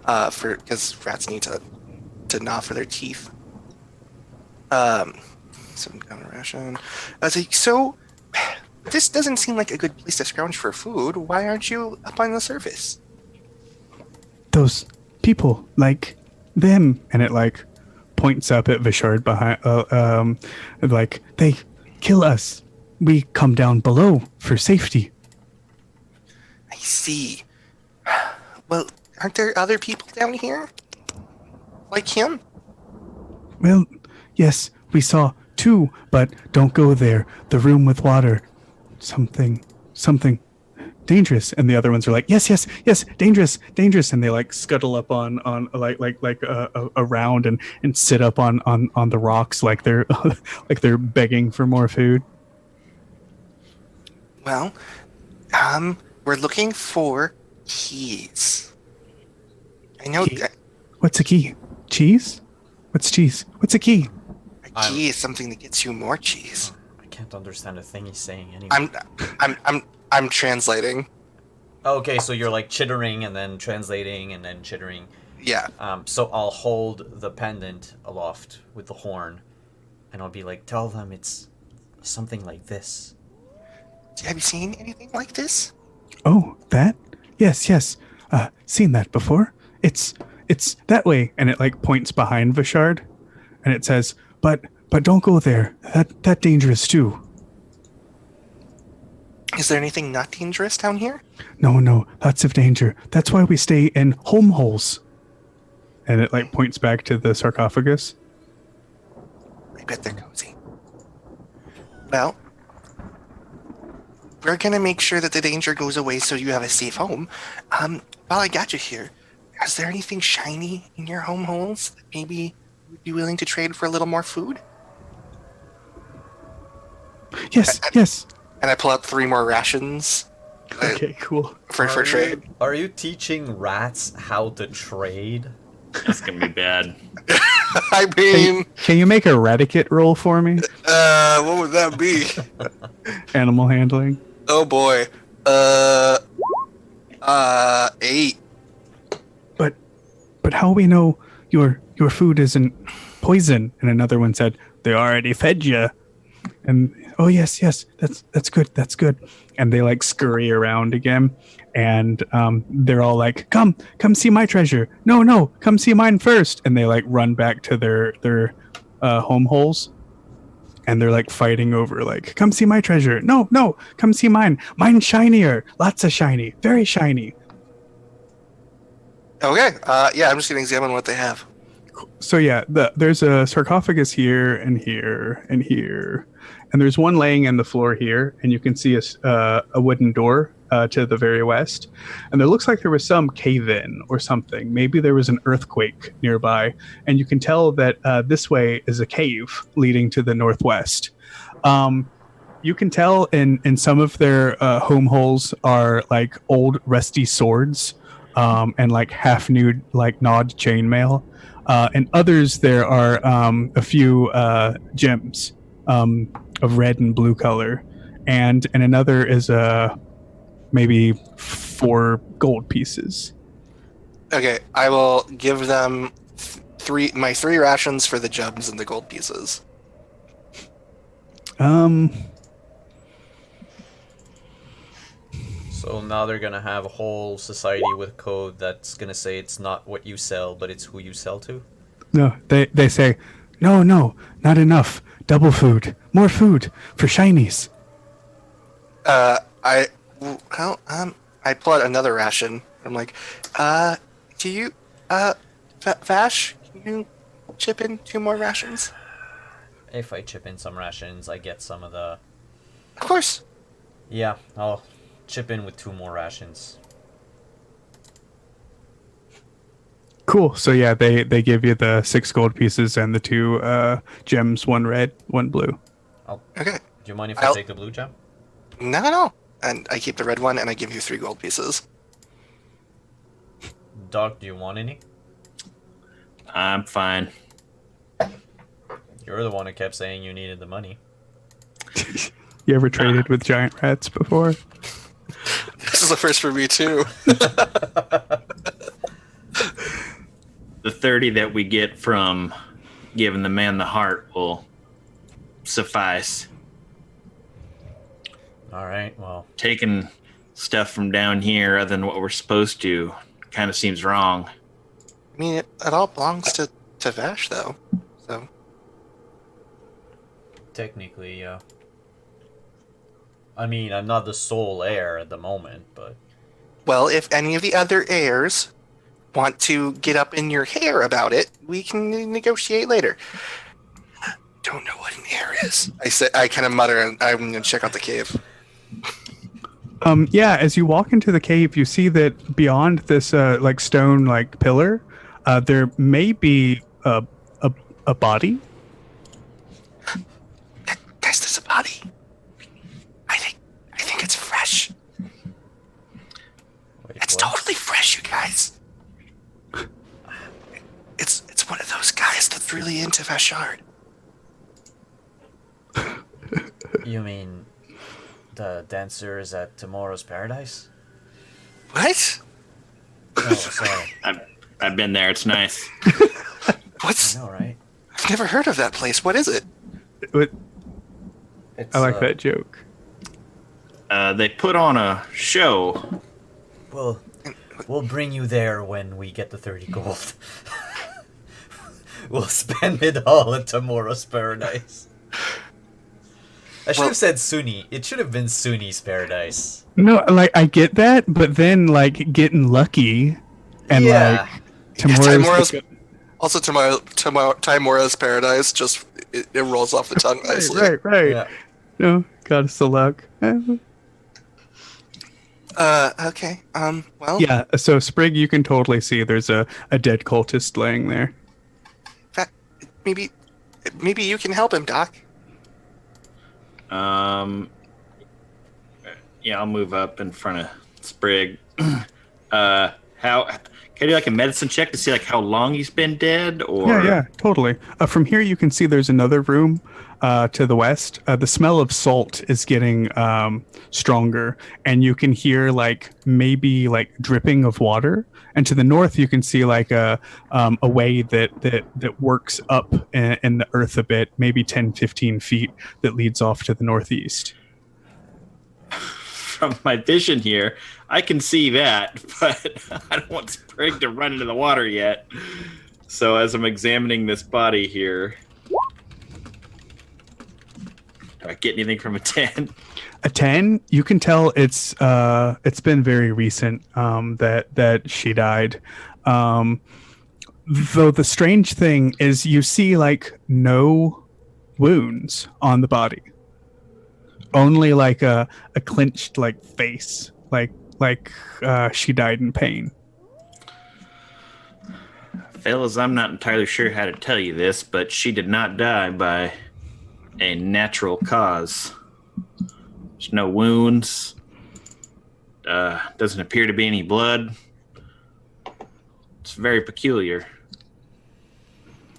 because rats need to gnaw for their teeth. Some down a ration. I was like, so this doesn't seem like a good place to scrounge for food. Why aren't you up on the surface? Those people, like them, and it like points up at Vishard behind. Like they kill us. We come down below for safety. I see. Well, aren't there other people down here? Like him? Well, yes, we saw 2, but don't go there. The room with water. Something dangerous. And the other ones are like, yes, yes, yes, dangerous, dangerous. And they like scuttle up on around and sit up on the rocks like they're like they're begging for more food. Well, we're looking for keys. I know Key? What's a key? Cheese? What's cheese? What's a key? a key is something that gets you more cheese. I can't understand a thing he's saying anyway. I'm translating. Okay, so you're like chittering and then translating and then chittering. Yeah. So I'll hold the pendant aloft with the horn, and I'll be like, tell them it's something like this. Have you seen anything like this? Oh, that? Yes, yes. Seen that before. It's that way, and it like points behind Vishard, and it says, but don't go there. That dangerous too. Is there anything not dangerous down here? No, lots of danger. That's why we stay in home holes. And it like points back to the sarcophagus. I bet they're cozy. Well, we're gonna make sure that the danger goes away so you have a safe home. While I got you here, is there anything shiny in your home holes that maybe you'd be willing to trade for a little more food? Yes, yes. And I pull out 3 more rations Okay, cool. for trade. Are you teaching rats how to trade? That's gonna be bad. I mean, Can you make a Radicate roll for me? what would that be? Animal handling. Oh boy. 8. But how we know your food isn't poison? And another one said, they already fed you. And oh yes, that's good. And they like scurry around again, and they're all like, come see my treasure. No, come see mine first. And they like run back to their home holes, and they're like fighting over like, come see my treasure. No, come see mine. Mine's shinier, lots of shiny, very shiny. Okay. Yeah, I'm just gonna examine what they have. So yeah, there's a sarcophagus here and here and here, and there's one laying on the floor here, and you can see a wooden door to the very west, and there looks like there was some cave-in or something. Maybe there was an earthquake nearby, and you can tell that this way is a cave leading to the northwest. You can tell in some of their home holes are like old rusty swords and like half nude like gnawed chainmail. And others, there are a few gems of red and blue color, and another is maybe 4 gold pieces. Okay, I will give them my 3 rations for the gems and the gold pieces. So now they're gonna have a whole society with code that's gonna say it's not what you sell, but it's who you sell to. No, they say, no, not enough. Double food, more food for shinies. I pull out another ration. I'm like, do you, Vash, can you chip in 2 more rations? If I chip in some rations, I get some of the... Of course. Yeah, I'll chip in with 2 more rations. Cool. So yeah, they give you the 6 gold pieces and the 2 gems, 1 red, 1 blue. Okay. Do you mind if I take the blue gem? No. And I keep the red one, and I give you 3 gold pieces. Doc, do you want any? I'm fine. You're the one who kept saying you needed the money. You ever traded with giant rats before? This is a first for me, too. The 30 that we get from giving the man the heart will suffice. Alright, well... Taking stuff from down here other than what we're supposed to kind of seems wrong. I mean, it all belongs to Vash, though. So. Technically, yeah. I mean, I'm not the sole heir at the moment, but... Well, if any of the other heirs want to get up in your hair about it, we can negotiate later. Don't know what an air is. I kind of mutter, and I'm going to check out the cave. Yeah, as you walk into the cave, you see that beyond this like stone like pillar, there may be a body. Guys, there's a body. I think it's fresh. Wait, It's what? totally fresh, you guys. It's one of those guys that's really into Vashard. You mean the dancers at Tomorrow's Paradise? What? Oh, sorry. I've been there. It's nice. What's? I know, right? I've never heard of that place. What is it? It's, I like that joke. They put on a show. We'll bring you there when we get the 30 gold. We'll spend it all at Tomorrow's Paradise. I should have said Sunni. It should have been Sunni's Paradise. No, like I get that, but then like getting lucky, and Yeah. like tomorrow's Also, Timora's Paradise. Just it rolls off the tongue nicely. right. Yeah. No, got us the luck. Okay. Well. Yeah. So Sprig, you can totally see there's a dead cultist laying there. Maybe you can help him, Doc. Yeah, I'll move up in front of Sprig. How can I do like a medicine check to see like how long he's been dead? Or Yeah, totally. From here, you can see there's another room to the west. The smell of salt is getting stronger, and you can hear like maybe like dripping of water. And to the north, you can see like a way that works up in the earth a bit, maybe 10, 15 feet, that leads off to the northeast. From my vision here, I can see that, but I don't want Sprig to run into the water yet. So as I'm examining this body here, do I get anything from a 10? A 10, you can tell it's been very recent that she died. Though the strange thing is you see like no wounds on the body. Only like a clenched like face, like she died in pain. Fellas, I'm not entirely sure how to tell you this, but she did not die by a natural cause. There's no wounds. Doesn't appear to be any blood. It's very peculiar.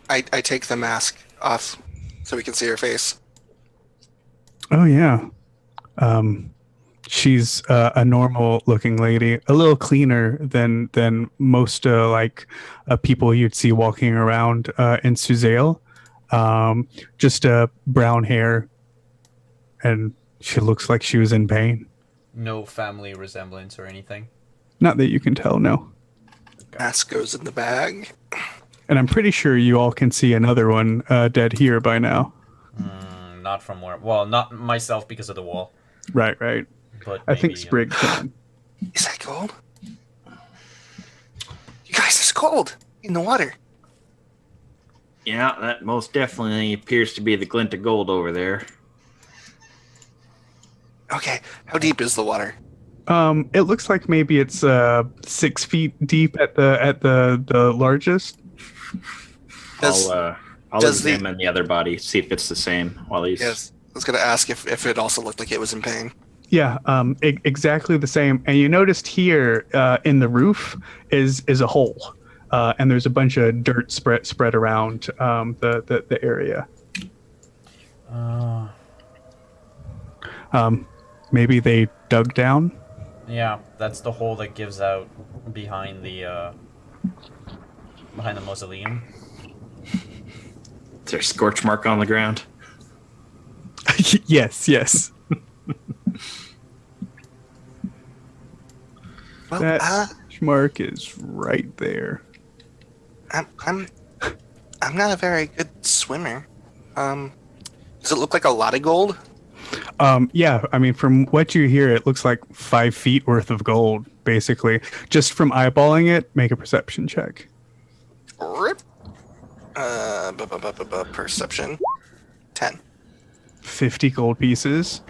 I take the mask off so we can see her face. Oh yeah, she's a normal looking lady, a little cleaner than most people you'd see walking around in Suzail. Just brown hair, and she looks like she was in pain. No family resemblance or anything. Not that you can tell, no. Mask goes in the bag. And I'm pretty sure you all can see another one dead here by now. Not from where. Well, not myself because of the wall. Right. But I think maybe, Sprig can. Is that gold? You guys, it's gold in the water. Yeah, that most definitely appears to be the glint of gold over there. Okay, how deep is the water? It looks like maybe it's 6 feet deep at the largest. I'll examine the other body, see if it's the same while he's... Yes, I was going to ask if it also looked like it was in pain. Yeah, exactly the same. And you noticed here in the roof is a hole, and there's a bunch of dirt spread around the area. Maybe they dug down. Yeah, that's the hole that gives out behind the mausoleum. Is there a scorch mark on the ground? Yes. Well, That mark is right there. I'm not a very good swimmer. Does it look like a lot of gold? Yeah, I mean, from what you hear, it looks like 5 feet worth of gold, basically. Just from eyeballing it, make a perception check. Rip. Perception. 10. 50 gold pieces.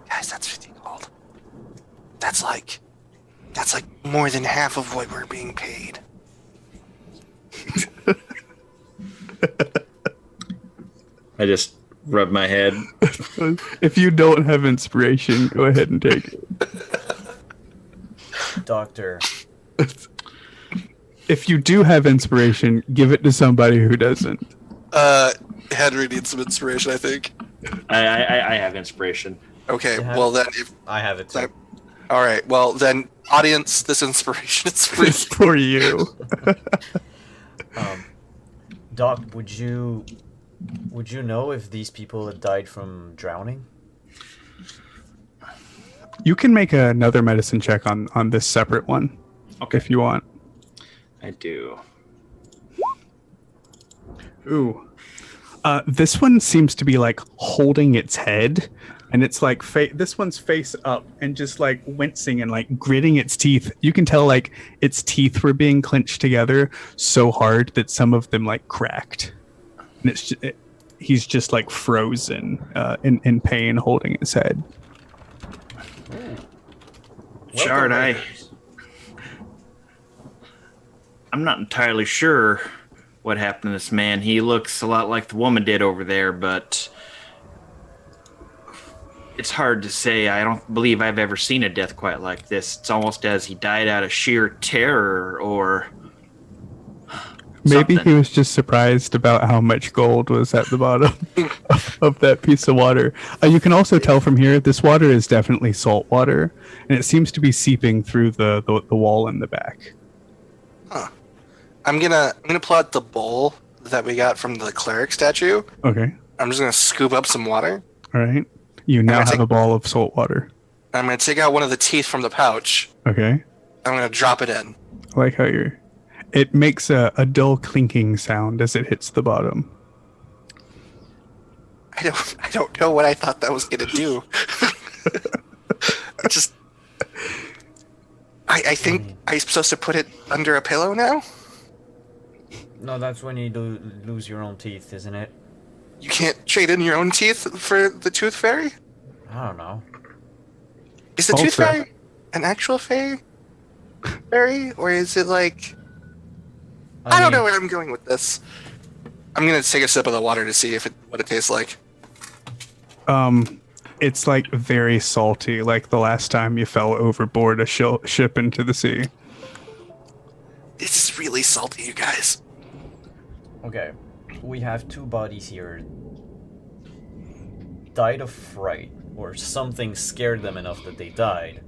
Guys, that's 50 gold. That's like more than half of what we're being paid. I just rub my head. If you don't have inspiration, go ahead and take it. Doctor. If you do have inspiration, give it to somebody who doesn't. Henry needs some inspiration, I think. I have inspiration. Okay, Yeah. well then, if I have it too. all right, well then, audience, this inspiration is free. It's for you. Doc, would you know if these people had died from drowning? You can make another medicine check on this separate one, Okay. if you want. I do. Ooh. This one seems to be like holding its head, and it's like this one's face up and just like wincing and like gritting its teeth. You can tell like its teeth were being clenched together so hard that some of them like cracked. And he's just like frozen in pain, holding his head. Shard, Welcome, I'm not entirely sure what happened to this man. He looks a lot like the woman did over there, but it's hard to say. I don't believe I've ever seen a death quite like this. It's almost as he died out of sheer terror or Maybe something. he was just surprised about how much gold was at the bottom of that piece of water. You can also tell from here, this water is definitely salt water, and it seems to be seeping through the wall in the back. Huh. I'm gonna pull out the bowl that we got from the cleric statue. Okay. I'm just gonna scoop up some water. All right. You now gonna have take- a ball of salt water. I'm gonna take out one of the teeth from the pouch. Okay. I'm gonna drop it in. I like how it makes a dull clinking sound as it hits the bottom. I don't know what I thought that was gonna do. I think I'm supposed to put it under a pillow now. No, that's when you lose your own teeth, isn't it? You can't trade in your own teeth for the tooth fairy. I don't know. Is the tooth Also- fairy an actual fairy, or is it like I don't mean, know where I'm going with this. I'm gonna take a sip of the water to see what it tastes like. It's like very salty, like the last time you fell overboard a ship into the sea. This is really salty, you guys. Okay, we have 2 bodies here. Died of fright, or something scared them enough that they died.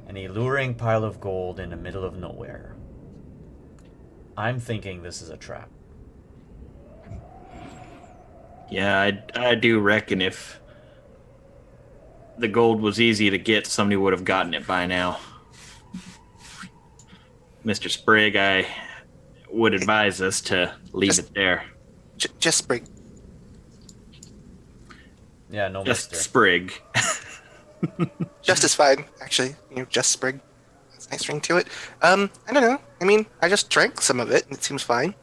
An alluring pile of gold in the middle of nowhere. I'm thinking this is a trap. Yeah, I do reckon if the gold was easy to get, somebody would have gotten it by now. Mr. Sprigg, I would advise us to leave it there. Just Sprig. Yeah, no Just mister. Sprigg. Just is fine, actually. Just Sprig. That's a nice ring to it. I don't know. I mean, I just drank some of it, and it seems fine.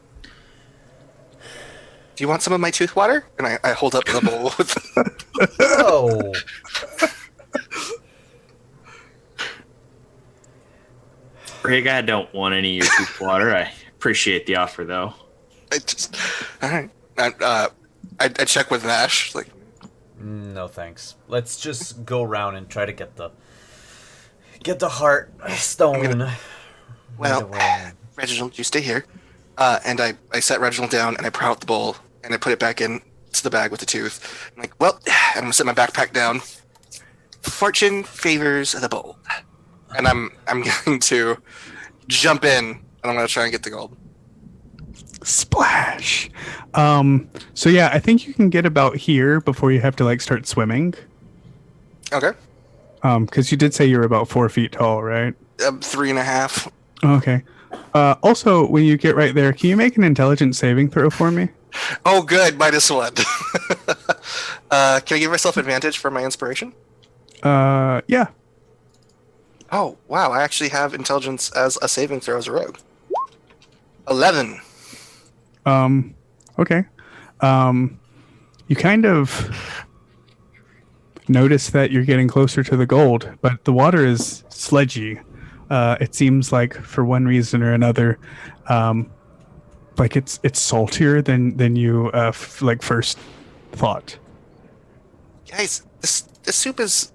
Do you want some of my tooth water? And I hold up the bowl with. Oh! Sprigg, I don't want any of your tooth water. I appreciate the offer, though. I just. All right. I check with Nash. Like, No thanks. Let's just go around and try to get the heart stone. well, Right away. Reginald, you stay here. And I set Reginald down, and I pour out the bowl, and I put it back in to the bag with the tooth. I'm like, well, I'm gonna set my backpack down. Fortune favors the bold, and I'm going to jump in, and I'm gonna try and get the gold. Splash. So yeah, I think you can get about here before you have to like start swimming. Okay. Because you did say you're about 4 feet tall, right? 3.5. Okay. Also, when you get right there, can you make an intelligence saving throw for me? Oh, good. -1. Can I give myself advantage for my inspiration? Yeah. Oh, wow. I actually have intelligence as a saving throw as a rogue. 11. Okay. You kind of notice that you're getting closer to the gold, but the water is sludgy. It seems like for one reason or another, like it's saltier than you like first thought. Guys, this soup is...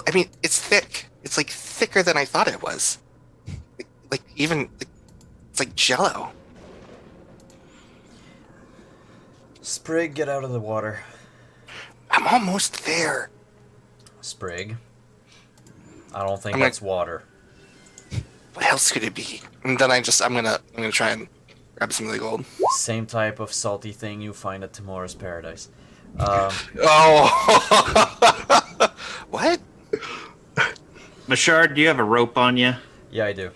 I mean, it's thick. It's like thicker than I thought it was. Like even... it's like Jello. Sprig, get out of the water. I'm almost there. Sprig. I don't think I'm that's water. What else could it be? And then I'm gonna try and grab some of the gold. Same type of salty thing you find at Tomorrow's Paradise. Oh, what? Mashard, do you have a rope on you? Yeah, I do.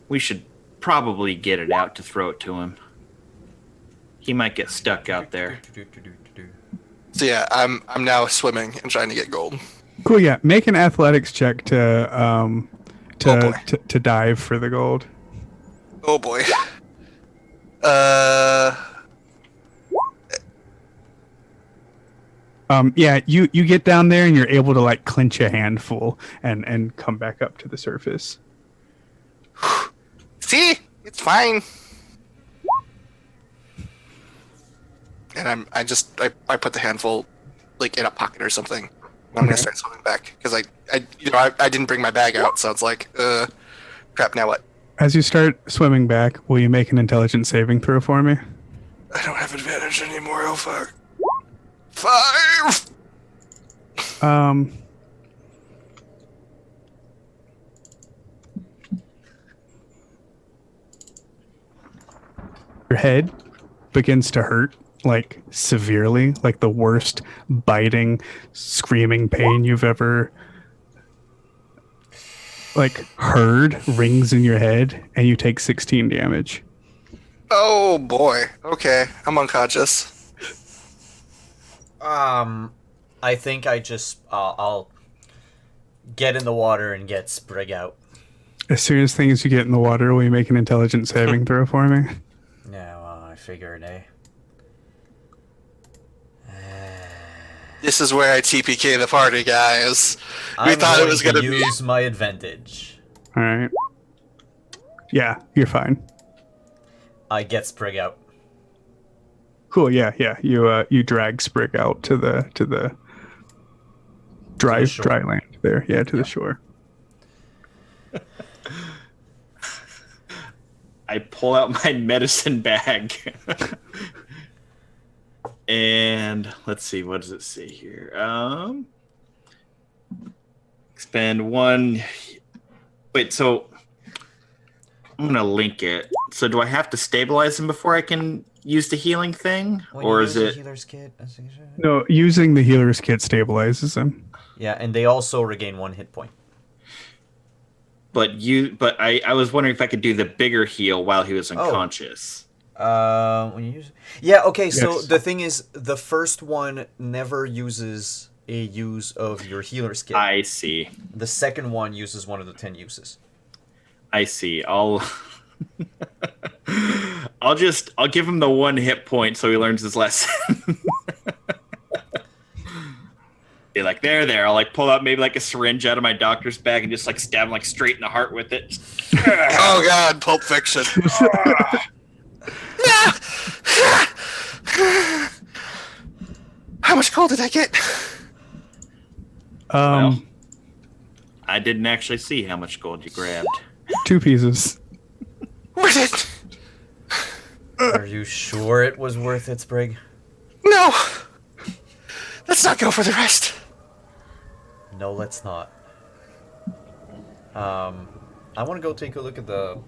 We should probably get it out to throw it to him. He might get stuck out there. So yeah, I'm now swimming and trying to get gold. Cool. Yeah. Make an athletics check to boy. to dive for the gold. Oh boy. Yeah, you get down there and you're able to like clinch a handful and come back up to the surface. See, it's fine. And I put the handful like in a pocket or something. I'm gonna start swimming back because I didn't bring my bag out, so it's like, crap. Now what? As you start swimming back, will you make an intelligence saving throw for me? I don't have advantage anymore. Oh fuck. 5. Your head begins to hurt, like severely, like the worst biting, screaming pain you've ever like heard rings in your head, and you take 16 damage. Oh boy. Okay, I'm unconscious. I think I'll get in the water and get Sprig out. As soon as things you get in the water, will you make an intelligence saving throw for me? Yeah, I figured, eh? This is where I TPK the party, guys. We thought it was gonna use my advantage. All right. Yeah, you're fine. I get Sprig out. Cool. Yeah. You drag Sprig out to the dry land there. Yeah, to the shore. I pull out my medicine bag. And let's see, what does it say here? Expend 1. Wait, so I'm gonna link it. So do I have to stabilize him before I can use the healing thing, or is it? Healer's kit? No, using the healer's kit stabilizes him. Yeah, and they also regain 1 hit point. But I was wondering if I could do the bigger heal while he was unconscious. When you use... Yeah, okay, so Yes. the thing is, the first one never uses a use of your healer's kit. I see. The second one uses one of the 10 uses. I see. I'll give him the 1 hit point so he learns his lesson. Be like, there. I'll like pull out maybe like a syringe out of my doctor's bag and just like stab him like straight in the heart with it. Oh god, Pulp Fiction. How much gold did I get? Well, I didn't actually see how much gold you grabbed. 2 pieces. Worth it? Are you sure it was worth it, Sprig? No. Let's not go for the rest. No, let's not. I want to go take a look at the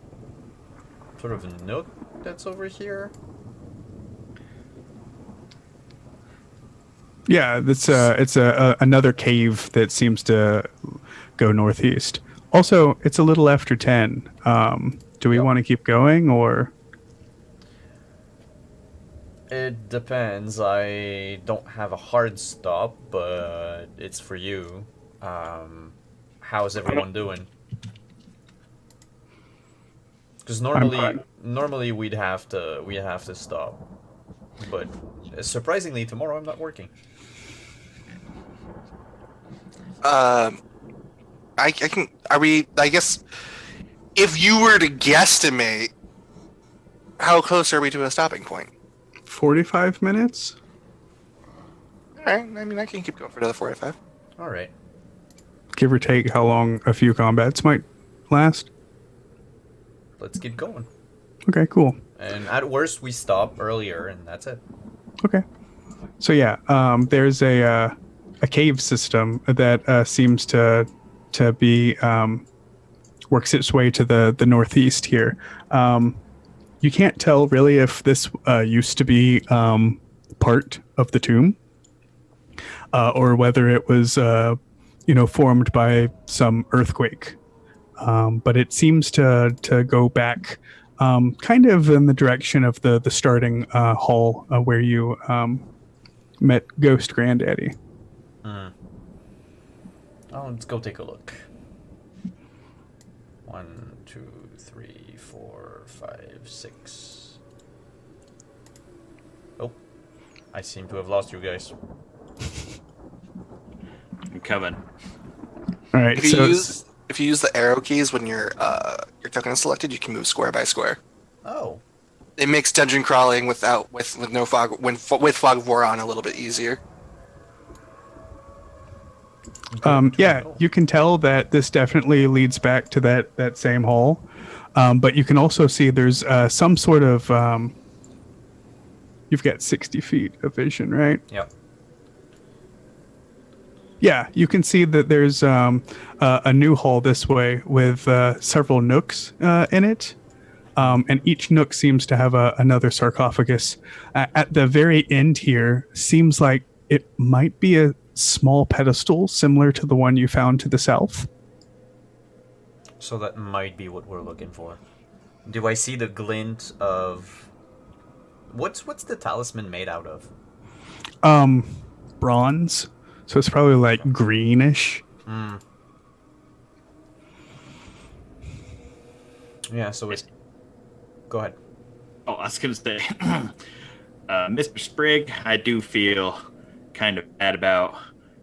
sort of nook that's over here. Yeah, it's another cave that seems to go northeast. Also, it's a little after 10. Do we want to keep going, or? It depends. I don't have a hard stop, but it's for you. How's everyone doing? Because normally we'd have to stop, but surprisingly tomorrow I'm not working. I can. Are we? I guess if you were to guesstimate, how close are we to a stopping point? 45 minutes? All right. I mean, I can keep going for another 45. All right. Give or take how long a few combats might last. Let's keep going. Okay, cool. And at worst, we stop earlier, and that's it. Okay. So yeah, there's a cave system that seems to be works its way to the northeast here. You can't tell really if this used to be part of the tomb, or whether it was formed by some earthquake. But it seems to go back kind of in the direction of the starting hall where you met Ghost Granddaddy. Oh, let's go take a look. 1, 2, 3, 4, 5, 6. Oh, I seem to have lost you guys. I'm coming. All right. If you use the arrow keys when your token is selected, you can move square by square. Oh. It makes dungeon crawling with no fog with fog of war on a little bit easier. Yeah, you can tell that this definitely leads back to that same hall, but you can also see there's some sort of you've got 60 feet of vision, right? Yep. Yeah, you can see that there's a new hall this way with several nooks in it, and each nook seems to have another sarcophagus. At the very end here, seems like it might be a small pedestal similar to the one you found to the south. So that might be what we're looking for. Do I see the glint of... What's the talisman made out of? Bronze. So it's probably like greenish. Yeah, so it's... Go ahead. Oh, I was going to say, Mr. Sprigg, I do feel kind of bad about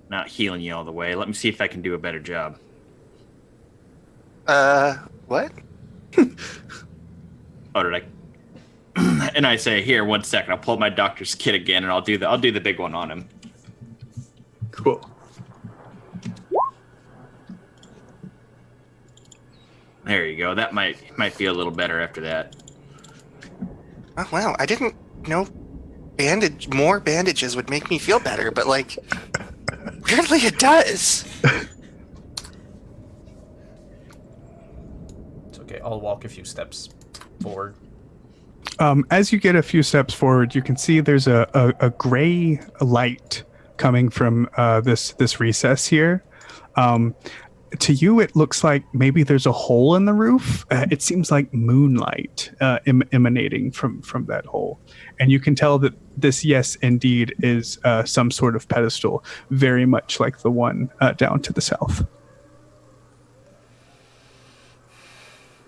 not healing you all the way. Let me see if I can do a better job. What? Oh, did I? And I say, here, 1 second. I'll pull my doctor's kit again, and I'll do the big one on him. Cool. There you go. That might feel a little better after that. Oh, wow, I didn't know more bandages would make me feel better, but like weirdly it does. It's okay. I'll walk a few steps forward. As you get a few steps forward, you can see there's a gray light coming from this recess here. To you, it looks like maybe there's a hole in the roof. It seems like moonlight emanating from that hole. And you can tell that this, yes, indeed, is some sort of pedestal, very much like the one down to the south.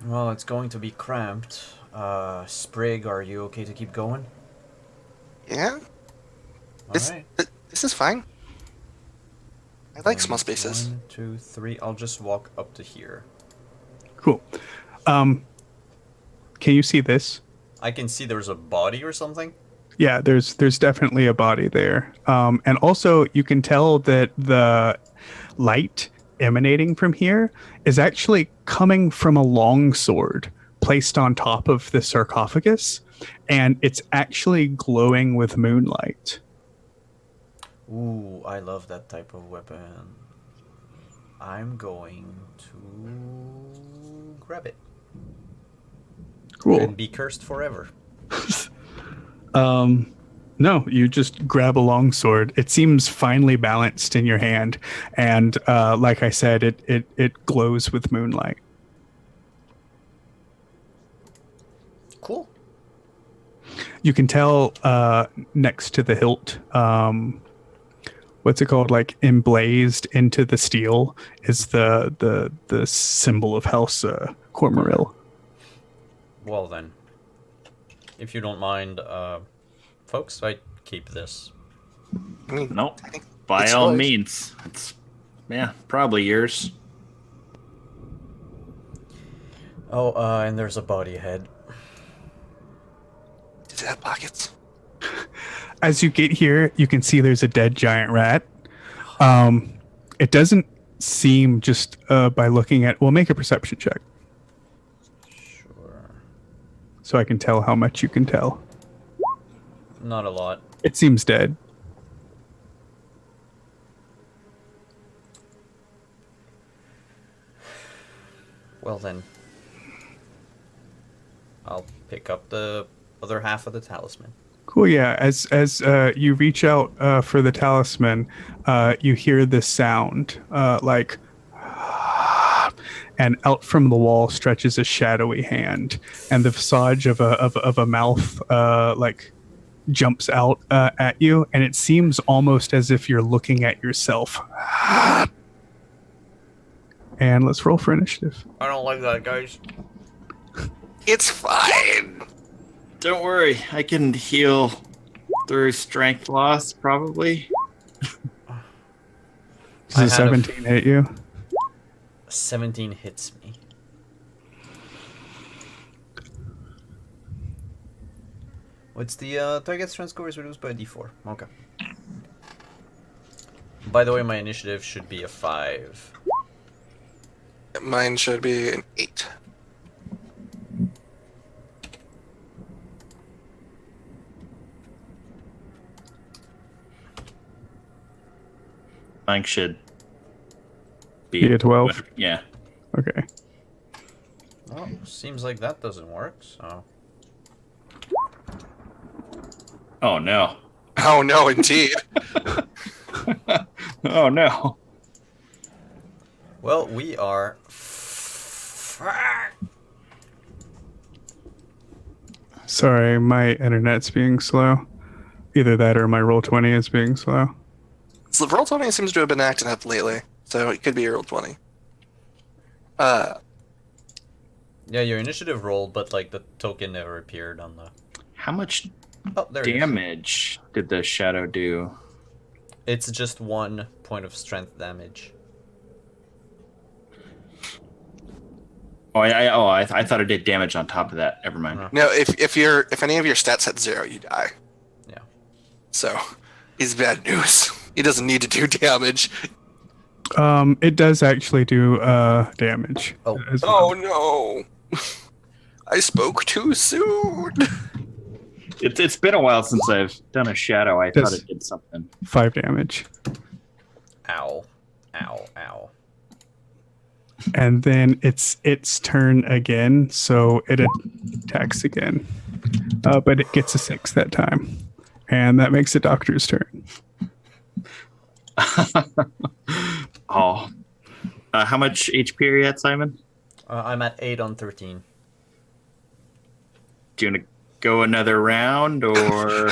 Well, it's going to be cramped. Sprig, are you okay to keep going? Yeah? All This right. this is fine. I like small spaces. 1, 2, 3. I'll just walk up to here. Cool. Can you see this? I can see there's a body or something. Yeah, there's definitely a body there. And also you can tell that the light emanating from here is actually coming from a longsword placed on top of the sarcophagus, and it's actually glowing with moonlight. Ooh, I love that type of weapon. I'm going to grab it. Cool. And be cursed forever. No, you just grab a longsword. It seems finely balanced in your hand, and like I said, it glows with moonlight. Cool. You can tell next to the hilt, what's it called? Like emblazed into the steel is the symbol of House Cormoril. Well then, if you don't mind, folks, I keep this. I mean, Nope. I think By it's all yours. means. It's probably yours. Oh, and there's a body ahead. Does it have pockets? As you get here, you can see there's a dead giant rat. It doesn't seem just by looking at. Well, make a perception check Sure. so I can tell how much you can tell. Not a lot. It seems dead. Well then, I'll pick up the other half of the talisman. Cool. Yeah. As you reach out for the talisman, you hear this sound like, and out from the wall stretches a shadowy hand, and the visage of a mouth like jumps out at you, and it seems almost as if you're looking at yourself. And let's roll for initiative. I don't like that, guys. It's fine. Don't worry. I can heal through strength loss, probably. Does I a had a 17 hit you? 17 hits me. What's the target strength score is reduced by a d4. Okay. By the way, my initiative should be a 5. Mine should be an 8. Mine should Be a 12? Yeah. Okay. Well, seems like that doesn't work, so... Oh no. Oh no, indeed. Oh no. Well, we are... Sorry, my internet's being slow. Either that or my Roll20 is being slow. So the Roll20 seems to have been acting up lately, so it could be a Roll20. Yeah, your initiative rolled, but, like, the token never appeared on the... How much Oh, there it is. damage did the shadow do? It's just 1 point of strength damage. Oh, I thought it did damage on top of that. Never mind. Uh-huh. No, if any of your stats hit 0, you die. Yeah. So, it's bad news. He doesn't need to do damage. It does actually do damage. Oh. as well. Oh no! I spoke too soon. It's been a while since I've done a shadow. I thought Does- it did something. 5 damage. Ow. Ow. Ow. And then it's its turn again, so it attacks again. But it gets a 6 that time. And that makes the doctor's turn. Oh. How much HP are you at, Simon? I'm at 8 on 13. Do you want to go another round, or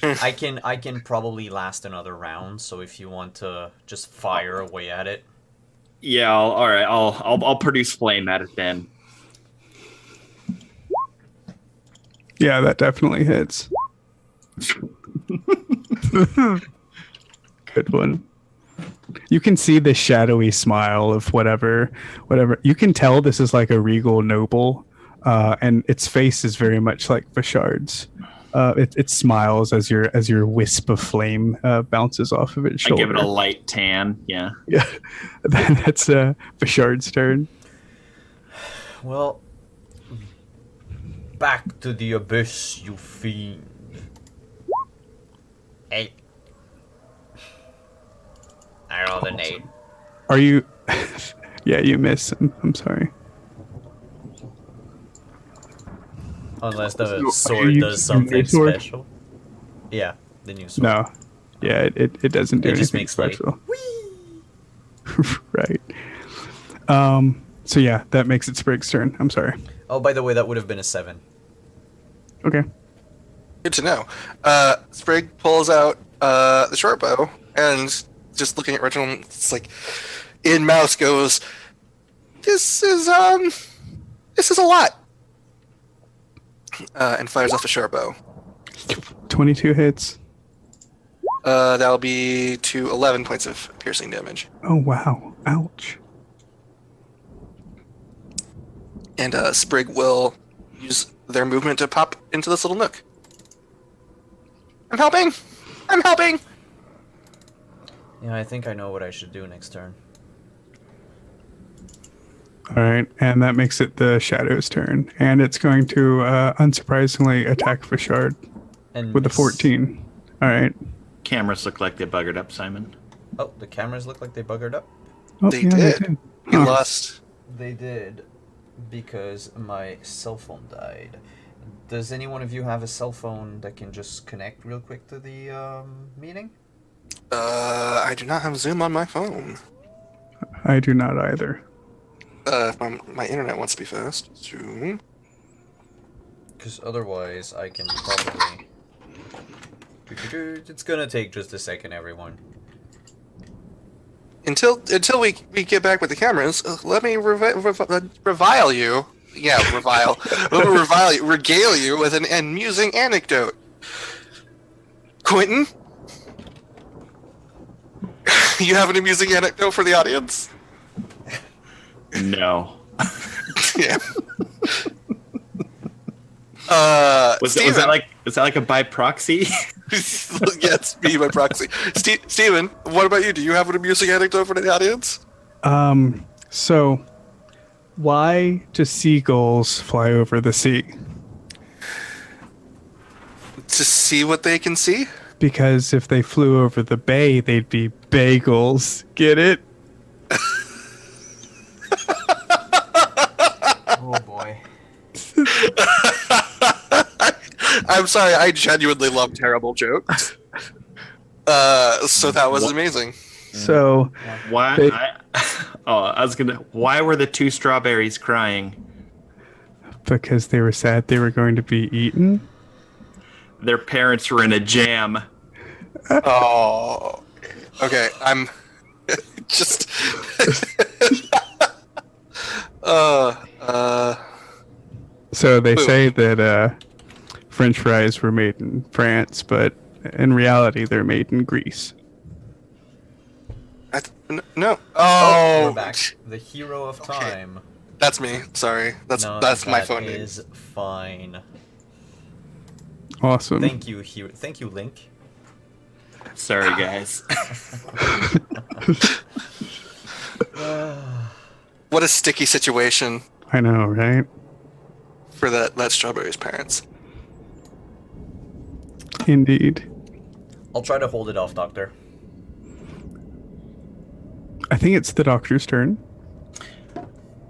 I can probably last another round, so if you want to just fire away at it. yeah? All right. I'll produce flame at it then. Yeah, that definitely hits. Good one. You can see the shadowy smile of whatever. You can tell this is like a regal noble, and its face is very much like Vashard's. It smiles as your wisp of flame bounces off of its I shoulder. give it a light tan. Yeah. Yeah, that's Vashard's turn. Well, back to the abyss, you fiend. Hey. I rolled an 8. Are you? Yeah, you miss. I'm sorry. Unless the So, are you sword using does something your sword? special. Yeah, the new sword. No. Yeah, it doesn't do It just anything makes, like, special. Right. So yeah, that makes it Sprig's turn. I'm sorry. Oh, by the way, that would have been a 7. Okay. Good to know. Sprig pulls out the short bow and just looking at Reginald, it's like in mouse goes, This is a lot. And fires off the short bow. 22 hits. That'll be to 11 points of piercing damage. Oh, wow. Ouch. And Sprig will use their movement to pop into this little nook. I'm helping! I'm helping! Yeah, I think I know what I should do next turn. All right, and that makes it the Shadow's turn. And it's going to, unsurprisingly, attack Vashard And with a miss. 14. All right. Cameras look like they buggered up, Simon. Oh, the cameras look like they buggered up. Oh, They yeah, did. He Huh. lost. They did, because my cell phone died. Does any one of you have a cell phone that can just connect real quick to the meeting? I do not have Zoom on my phone. I do not either. If my internet wants to be fast. Zoom. Because otherwise, I can probably. It's gonna take just a second, everyone. Until we get back with the cameras, let me revile you. Yeah, revile. Let me regale you with an amusing anecdote. Quentin, you have an amusing anecdote for the audience? No. Yeah. Was that like a by proxy? Yes, me by proxy. Steven, what about you? Do you have an amusing anecdote for the audience? So why do seagulls fly over the sea? To see what they can see? Because if they flew over the bay, they'd be bagels. Get it? Oh boy. I'm sorry, I genuinely love terrible jokes. So that was amazing. So Why? They- Why were the two strawberries crying? because they were sad they were going to be eaten. Their parents were in a jam. Oh. Okay, I'm just So they Boom. say that French fries were made in France, but in reality, they're made in Greece. No. Oh, Oh, we're back. The hero of time. that's me. Sorry. That's No, my that phone name. is fine. Awesome. Thank you, hero. Thank you, Link. Sorry, guys. What a sticky situation I know, right? for that strawberry's parents. Indeed. I'll try to hold it off, Doctor. I think it's the doctor's turn.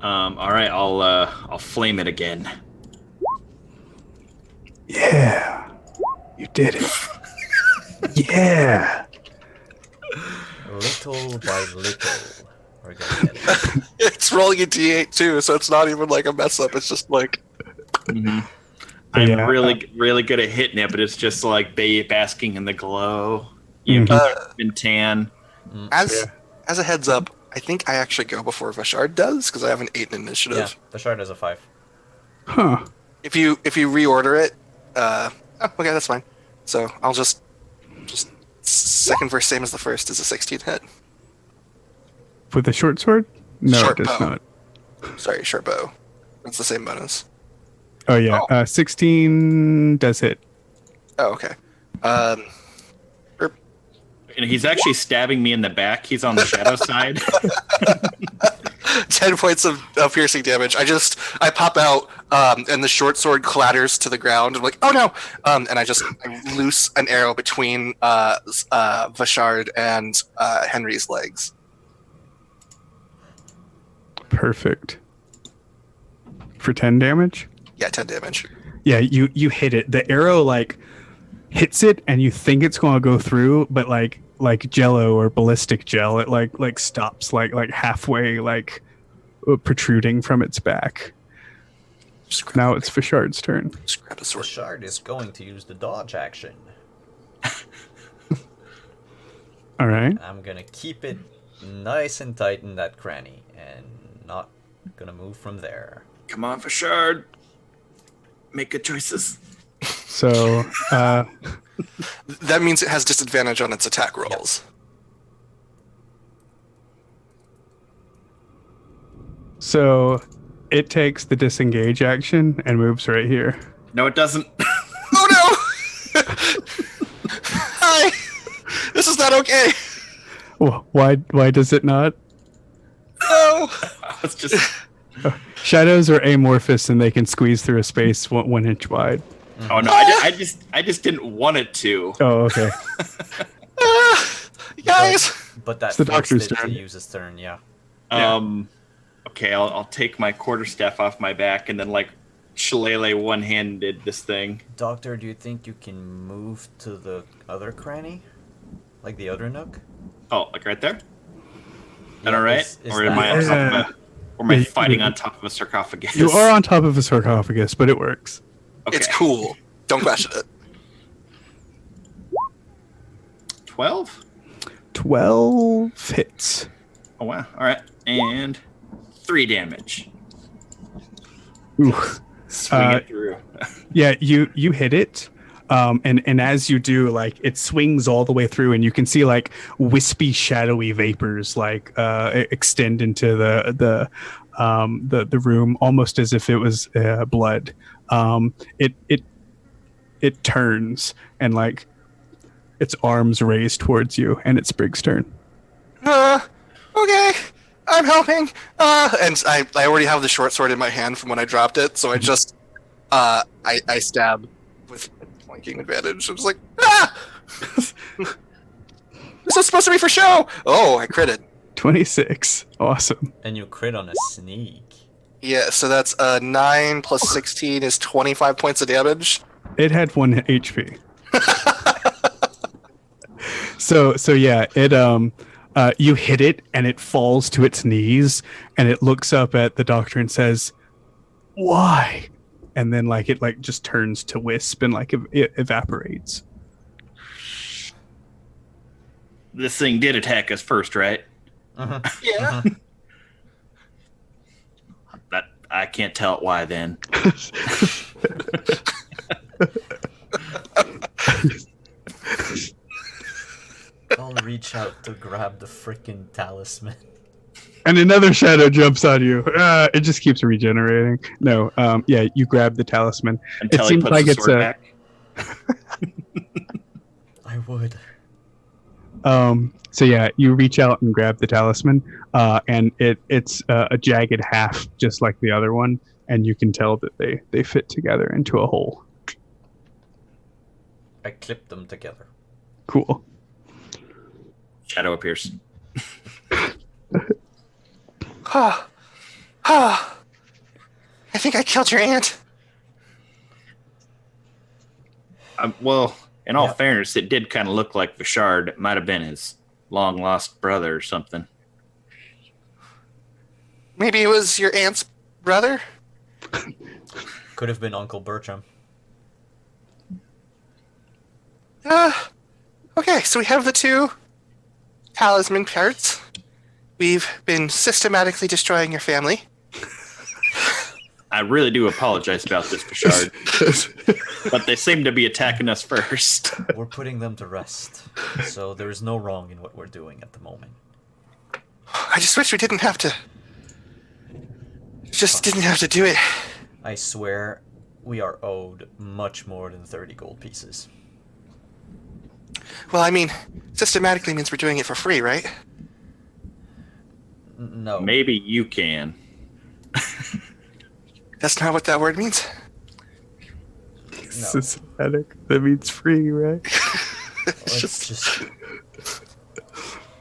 All right, I'll flame it again. Yeah. You did it. Yeah. Little by little, we're gonna get it. It's rolling a d8 too, so it's not even like a mess up. It's just like I'm Yeah. really good at hitting it, but it's just like basking in the glow. You Mhm. been tan. as a heads up. I think I actually go before Vashard does because I have an 8 in initiative. Yeah, the shard has a 5. Huh. If you reorder it, okay, that's fine. So I'll just second verse same as the first is a 16 hit. With a short sword? No, Short it does bow. not. Sorry, short bow. That's the same bonus. Oh, yeah. Oh. 16 does hit. Oh, okay. And he's actually stabbing me in the back. He's on the shadow side. 10 points of piercing damage. I pop out, and the short sword clatters to the ground. I'm like, oh no! And I loose an arrow between Vashard and Henry's legs. Perfect. For 10 damage? Yeah, 10 damage. Yeah, you hit it. The arrow like hits it, and you think it's going to go through, but like Jello or ballistic gel, it like stops like halfway, like protruding from its back. Now it's Fishard's turn. Just grab a The sword. shard is going to use the dodge action. All right. I'm gonna keep it nice and tight in that cranny and not gonna move from there. Come on, Fashard. Make good choices. So That means it has disadvantage on its attack rolls. so it takes the disengage action and moves right here. No, it doesn't. Oh no! Hi! This is not okay! Why does it not? No! It's just. Shadows are amorphous and they can squeeze through a space 1 inch wide. Oh no! I just didn't want it to. Oh, okay. Guys! But that It's the forced doctor's it to turn. use his turn, yeah. Okay, I'll take my quarterstaff off my back and then like shillelagh one-handed this thing. Doctor, do you think you can move to the other cranny? Like the other nook? Oh, like right there? Is that Yeah, all right? is Or am I that- on top of a? Or am I Yeah, fighting on top of a sarcophagus? You are on top of a sarcophagus, but it works. Okay. It's cool. Don't question it. 12? 12 hits. Oh wow! All right, and 3 damage. Ooh. Swing it through. Yeah, you hit it. And as you do, like it swings all the way through, and you can see like wispy, shadowy vapors like extend into the room, almost as if it was blood. It turns and like its arms raised towards you, and it's Brig's turn. Okay. I'm helping. And I already have the short sword in my hand from when I dropped it, so I just I stab with flanking advantage. I was like, ah! This is supposed to be for show. Oh, I critted. 26. Awesome. And you crit on a sneak. Yeah, so that's 9 plus 16 is 25 points of damage. It had 1 HP. So yeah, it you hit it and it falls to its knees and it looks up at the doctor and says, "Why?" And then like it like just turns to wisp and like it evaporates. This thing did attack us first, right? Yeah. That I can't tell it why then. I'll reach out to grab the freaking talisman. And another shadow jumps on you. It just keeps regenerating. No, yeah, you grab the talisman. Until It he seems puts like the it's sword a- back. I would. So yeah, you reach out and grab the talisman, and it's a jagged half, just like the other one, and you can tell that they fit together into a whole. I clipped them together. Cool. Shadow appears. I think I killed your aunt. Well, in all Yep. fairness, it did kind of look like Vishard. It might have been his long lost brother or something. Maybe it was your aunt's brother? Could have been Uncle Bertram. Okay, so we have the 2 talisman parts. We've been systematically destroying your family. I really do apologize about this, Vishard. But they seem to be attacking us first. We're putting them to rest. So there's no wrong in what we're doing at the moment. I just wish we didn't have to. Just didn't have to do it. I swear we are owed much more than 30 gold pieces. Well, I mean, systematically means we're doing it for free, right? No. Maybe you can. That's not what that word means. Systematic. That means free, right? It's just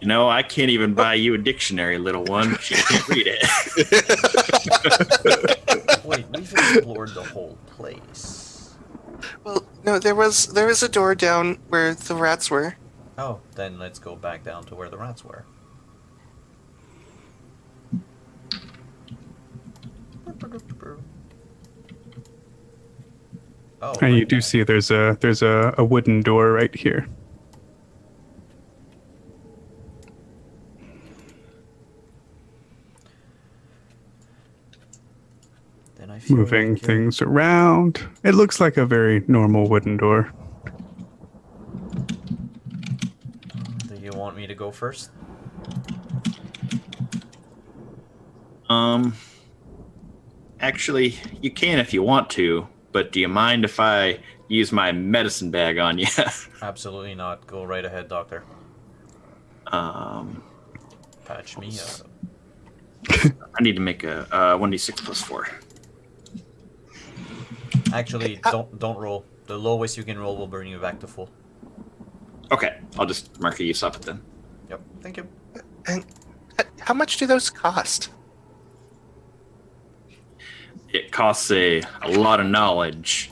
You know, I can't even buy you a dictionary, little one. She can't read it. wait, we've explored the whole place. Well, no, there was a door down where the rats were. Oh, then let's go back down to where the rats were. Oh, And you right. do see there's a wooden door right here. Then I feel Moving like, things around. It looks like a very normal wooden door. do you want me to go first? Actually, you can if you want to, but do you mind if I use my medicine bag on you? Absolutely not. Go right ahead, doctor. um, Patch me up. I need to make a 1d6 plus 4. Actually, don't roll. The lowest you can roll will bring you back to full. Okay, I'll just mark a use of it then. Yep. Thank you. And how much do those cost? It costs a lot of knowledge.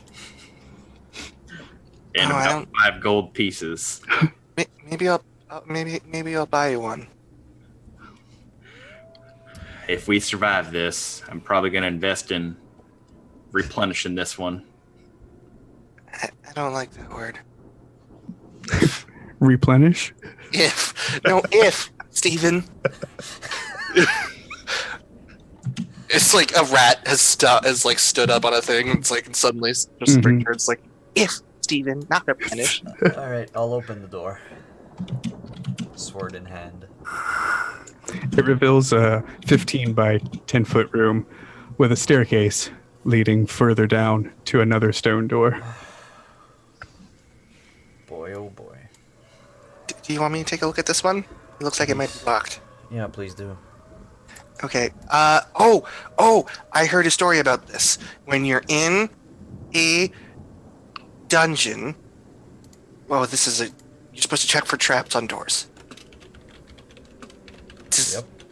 And Oh, I about 5 gold pieces. Maybe I'll buy you one. If we survive this, I'm probably going to invest in replenishing this one. I don't like that word. Replenish? If Steven. It's like a rat has stood up on a thing. It's like and suddenly just Mhm. it's like if Steven, not replenish. All right, I'll open the door. Sword in hand. It reveals a 15 by 10 foot room with a staircase leading further down to another stone door. Boy, oh boy. Do you want me to take a look at this one? It looks like it might be locked. Yeah, please do. Okay. I heard a story about this. When you're in a dungeon, you're supposed to check for traps on doors.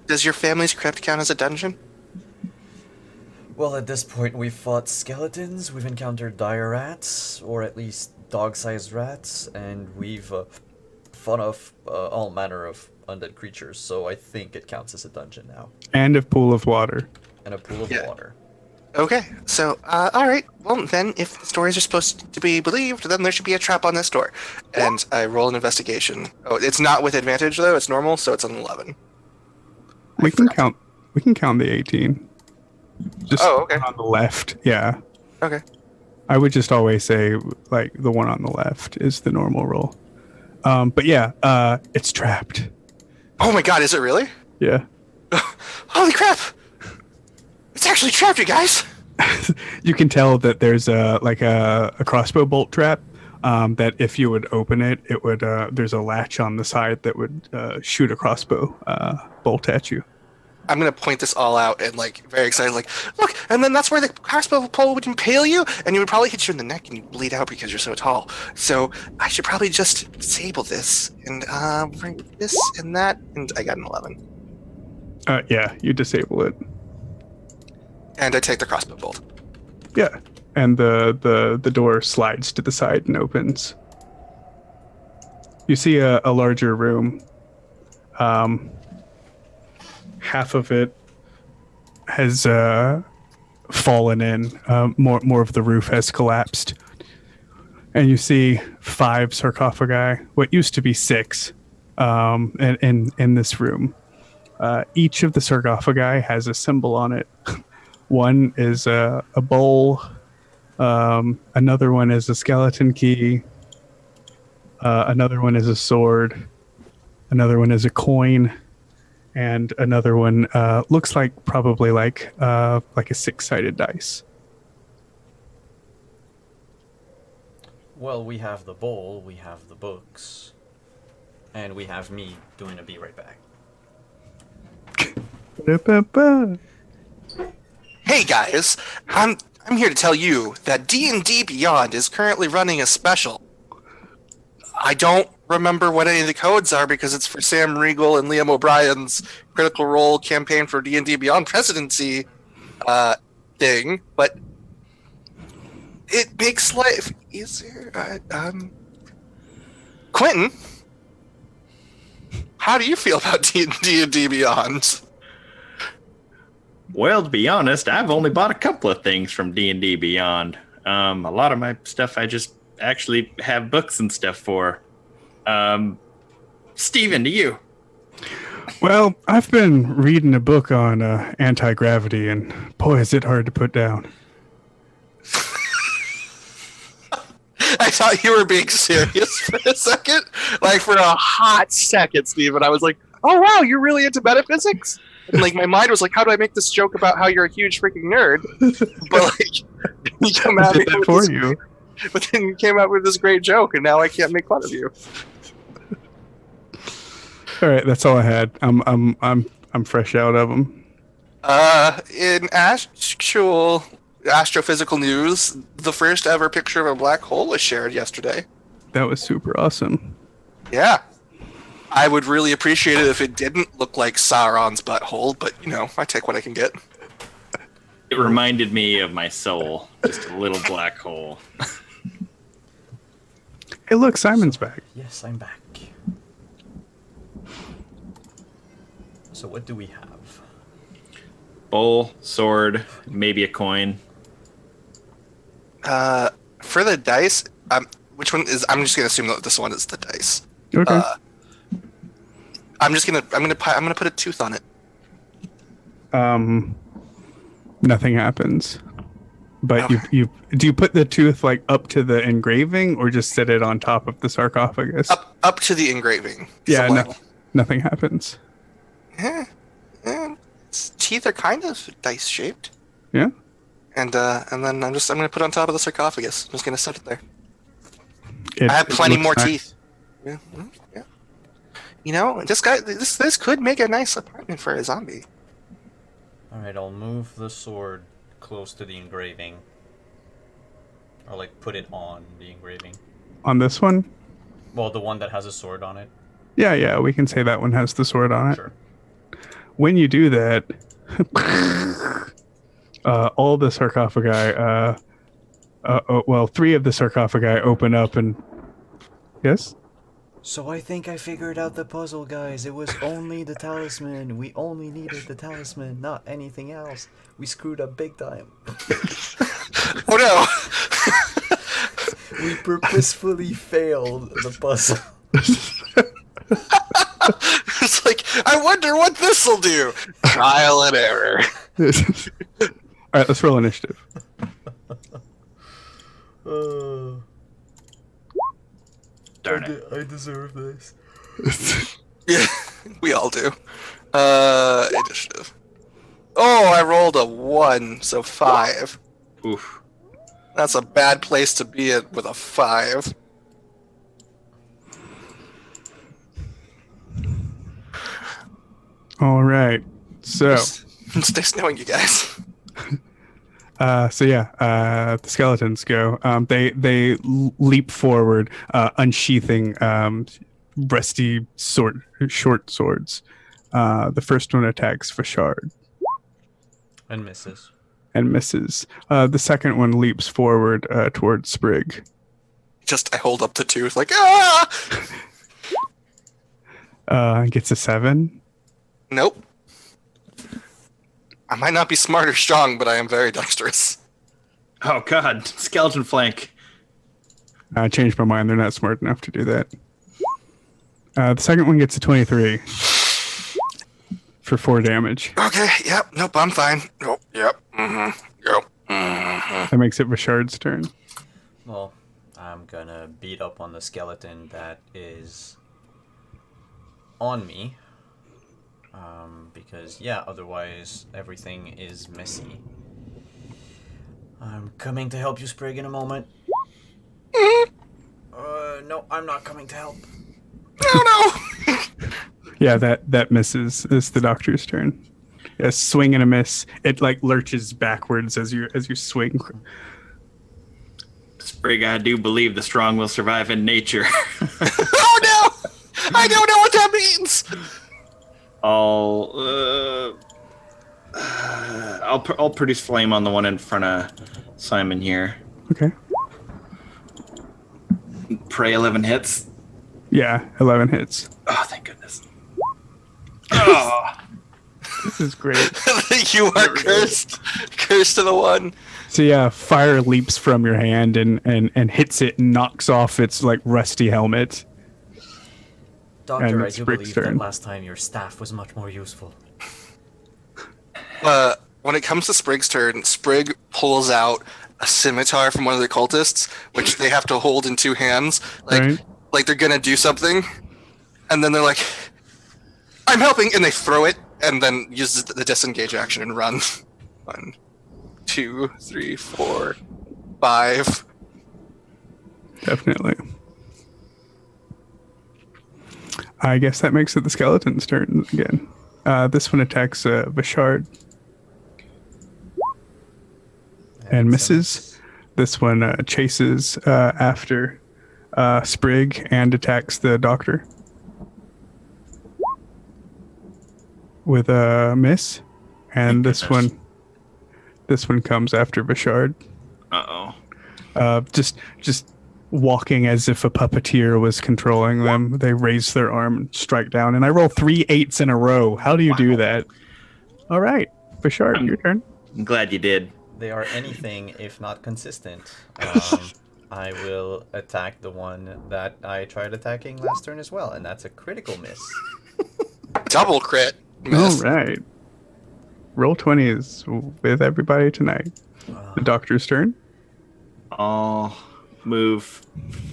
Does your family's crypt count as a dungeon? Well, at this point, we've fought skeletons, we've encountered dire rats, or at least dog-sized rats, and we've fought off all manner of undead creatures, so I think it counts as a dungeon now. And a pool of water. And a pool of Yeah. water. Okay, so, alright. Well, then, if the stories are supposed to be believed, then there should be a trap on this door. And I roll an investigation. Oh, it's not with advantage, though. It's normal, so it's an 11. We can count the 18. Just okay. on the left. Yeah. Okay. I would just always say like the one on the left is the normal roll. But yeah, it's trapped. Oh my god, is it really? Yeah. Holy crap! It's actually trapped, you guys! You can tell that there's a crossbow bolt trap. That if you would open it, it would there's a latch on the side that would shoot a crossbow bolt at you. I'm gonna point this all out and very excited, look, and then that's where the crossbow pole would impale you, and it would probably hit you in the neck and you'd bleed out because you're so tall. So I should probably just disable this and bring this and that, and I got an 11. Yeah, you disable it. And I take the crossbow bolt. Yeah, and the door slides to the side and opens. You see a larger room. Half of it has fallen in. More of the roof has collapsed. And you see 5 sarcophagi, what used to be 6, in this room. Each of the sarcophagi has a symbol on it. One is a bowl. Another one is a skeleton key. Another one is a sword. Another one is a coin. And another one looks probably like a 6-sided dice. Well, we have the bowl, we have the books, and we have me doing a be right back. Ba-da-ba-ba. Hey guys, I'm here to tell you that D&D Beyond is currently running a special. I don't remember what any of the codes are because it's for Sam Riegel and Liam O'Brien's Critical Role campaign for D&D Beyond presidency thing, but it makes life easier. Quentin, how do you feel about D&D Beyond? Well, to be honest, I've only bought a couple of things from D&D Beyond. A lot of my stuff I just actually have books and stuff for. Steven, to you. Well, I've been reading a book on anti-gravity, and boy, is it hard to put down. I thought you were being serious for a second. Like, for a hot second, Steven, I was like, oh, wow, you're really into metaphysics? And, like, my mind was like, how do I make this joke about how you're a huge freaking nerd? But, like, you come I at did me that with for this, you. but then you came out with this great joke, and now I can't make fun of you. All right, that's all I had. I'm fresh out of them. In actual astrophysical news, the first ever picture of a black hole was shared yesterday. That was super awesome. Yeah. I would really appreciate it if it didn't look like Sauron's butthole, but, you know, I take what I can get. It reminded me of my soul. Just a little black hole. Hey, look, Simon's back. Yes, I'm back. So what do we have? Bowl, sword, maybe a coin. For the dice, which one is? I'm just gonna assume that this one is the dice. Okay. I'm gonna put a tooth on it. Nothing happens. But Okay. you do you put the tooth like up to the engraving or just set it on top of the sarcophagus? Up to the engraving. Yeah, somewhere. nothing happens. Yeah. Its teeth are kind of dice shaped. Yeah. And then I'm gonna put it on top of the sarcophagus. I'm just gonna set it there. It- I have it plenty looks more nice. teeth. Yeah. Yeah. You know, this could make a nice apartment for a zombie. Alright, I'll move the sword close to the engraving. Or like put it on the engraving. On this one? Well, the one that has a sword on it. Yeah, we can say that one has the sword on it. Sure. When you do that, all the sarcophagi, well, 3 of the sarcophagi open up and... Yes? So I think I figured out the puzzle, guys. It was only the talisman. We only needed the talisman, not anything else. We screwed up big time. Oh no! We purposefully failed the puzzle. It's like, I wonder what this'll do. Trial and error. All right, let's roll initiative. Darn it. I deserve this. Yeah, we all do. Initiative. Oh, I rolled a 1, so 5. Oof. That's a bad place to be at with a 5. All right. So, It's nice knowing you guys. the skeletons go. They leap forward, unsheathing rusty short swords. The first one attacks Fashard And misses. and misses. The second one leaps forward towards Sprig. I hold up the tooth like, ah! Gets a 7. Nope. I might not be smart or strong, but I am very dexterous. Oh god, skeleton flank. I changed my mind. They're not smart enough to do that. The second one gets a 23 for 4 damage. Okay, yep, nope, I'm fine. Nope, yep, yep. That makes it Vashard's turn. Well, I'm gonna beat up on the skeleton that is on me. Because, yeah, otherwise everything is messy. I'm coming to help you, Sprig, in a moment. No, I'm not coming to help. No! Yeah, that misses. It's the doctor's turn. A swing and a miss. It like lurches backwards as you swing. Sprig, I do believe the strong will survive in nature. Oh no! I don't know what that means! I'll produce flame on the one in front of Simon here. Okay. Pray 11 hits. Yeah, 11 hits. Oh, thank goodness. Oh. This is great. You are cursed. Cursed to the one. So yeah, fire leaps from your hand and hits it and knocks off its like rusty helmet. Doctor, I it's do Sprig's believe turn. that last time your staff was much more useful. When it comes to Sprig's turn, Sprig pulls out a scimitar from one of the cultists, which they have to hold in two hands, Right. like they're gonna do something, and then they're like, "I'm helping," and they throw it, and then use the disengage action and run. 1, 2, 3, 4, 5. Definitely. I guess that makes it the skeleton's turn again. This one attacks Bashard and misses. This one chases after Sprig and attacks the doctor with a miss. And this one comes after Bashard. Just walking as if a puppeteer was controlling them. They raise their arm and strike down. And I roll 3 8s in a row. How do you do that? All right, Bashard, your turn. I'm glad you did. They are anything if not consistent. I will attack the one that I tried attacking last turn as well, and that's a critical miss. Double crit. Miss. All right. Roll 20s with everybody tonight. The doctor's turn. I'll move